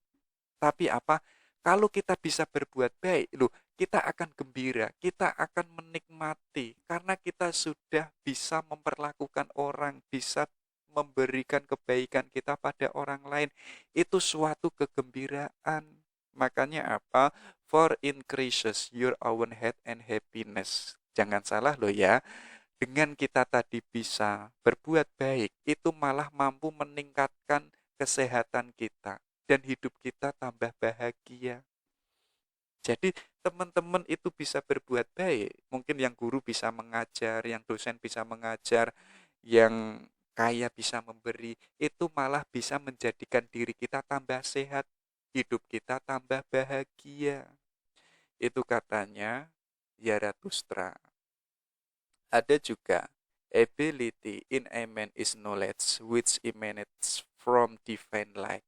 A: Tapi apa? Kalau kita bisa berbuat baik, loh, kita akan gembira, kita akan menikmati karena kita sudah bisa memperlakukan orang, bisa memberikan kebaikan kita pada orang lain. Itu suatu kegembiraan. Makanya apa? For increases your own health and happiness. Jangan salah loh ya. Dengan kita tadi bisa berbuat baik, itu malah mampu meningkatkan kesehatan kita dan hidup kita tambah bahagia. Jadi teman-teman itu bisa berbuat baik. Mungkin yang guru bisa mengajar, yang dosen bisa mengajar, yang kaya bisa memberi. Itu malah bisa menjadikan diri kita tambah sehat, hidup kita tambah bahagia. Itu katanya Zarathustra. Ada juga ability in a man is knowledge which emanates from divine light.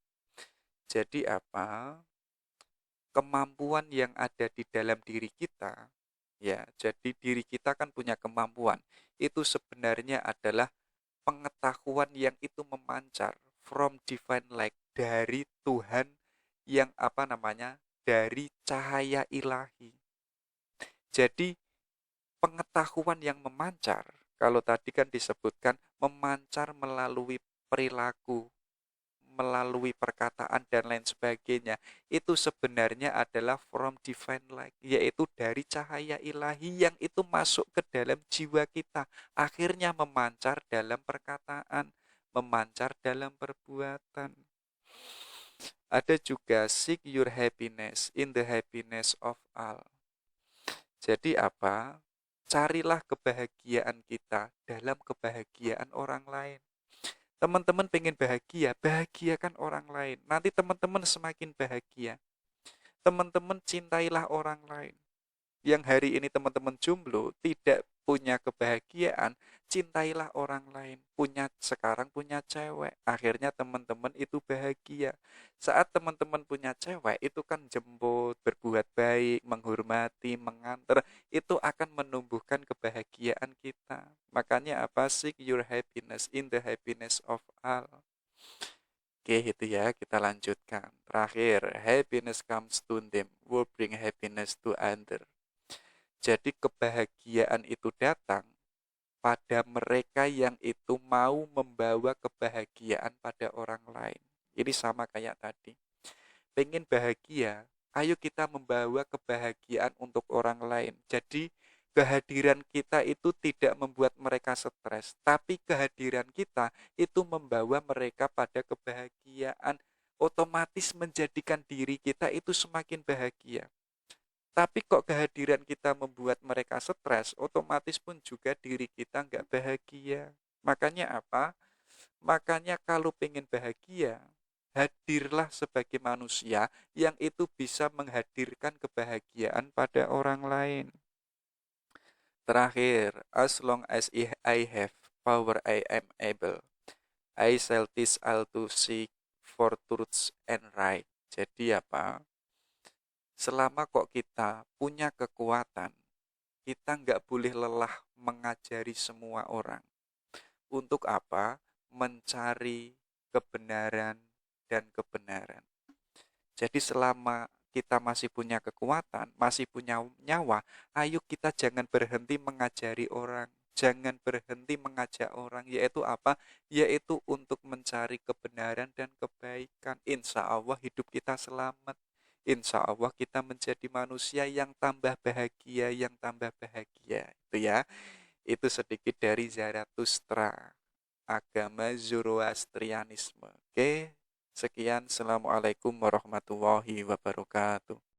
A: Jadi apa? Kemampuan yang ada di dalam diri kita, ya. Jadi diri kita kan punya kemampuan. Itu sebenarnya adalah pengetahuan yang itu memancar from divine light, dari Tuhan yang apa namanya? Dari cahaya ilahi. Jadi pengetahuan yang memancar, kalau tadi kan disebutkan memancar melalui perilaku, melalui perkataan dan lain sebagainya, itu sebenarnya adalah from divine light, yaitu dari cahaya ilahi yang itu masuk ke dalam jiwa kita, akhirnya memancar dalam perkataan, memancar dalam perbuatan. Ada juga seek your happiness in the happiness of all. Jadi apa? Carilah kebahagiaan kita dalam kebahagiaan orang lain. Teman-teman pengen bahagia, bahagiakan orang lain. Nanti teman-teman semakin bahagia. Teman-teman cintailah orang lain. Yang hari ini teman-teman jomblo, tidak punya kebahagiaan, cintailah orang lain. Sekarang punya cewek, akhirnya teman-teman itu bahagia. Saat teman-teman punya cewek, itu kan jemput, berbuat baik, menghormati, mengantar, itu akan menumbuhkan kebahagiaan kita. Makanya apa? Seek your happiness in the happiness of all. Oke, itu ya, kita lanjutkan. Terakhir, happiness comes to them, will bring happiness to others. Jadi kebahagiaan itu datang pada mereka yang itu mau membawa kebahagiaan pada orang lain. Ini sama kayak tadi. Pengen bahagia, ayo kita membawa kebahagiaan untuk orang lain. Jadi kehadiran kita itu tidak membuat mereka stres, tapi kehadiran kita itu membawa mereka pada kebahagiaan, otomatis menjadikan diri kita itu semakin bahagia. Tapi kok kehadiran kita membuat mereka stres, otomatis pun juga diri kita nggak bahagia. Makanya apa? Makanya kalau pengen bahagia, hadirlah sebagai manusia yang itu bisa menghadirkan kebahagiaan pada orang lain. Terakhir, as long as I have power I am able, I shall teach all to seek for truths and right. Jadi apa? Selama kok kita punya kekuatan, kita nggak boleh lelah mengajari semua orang. Untuk apa? Mencari kebenaran dan kebenaran. Jadi selama kita masih punya kekuatan, masih punya nyawa, ayo kita jangan berhenti mengajari orang. Jangan berhenti mengajak orang, yaitu apa? Yaitu untuk mencari kebenaran dan kebaikan. Insya Allah hidup kita selamat. Insya Allah kita menjadi manusia yang tambah bahagia, yang tambah bahagia. Itu ya. Itu sedikit dari Zarathustra, agama Zoroastrianisme. Oke, sekian. Assalamualaikum warahmatullahi wabarakatuh.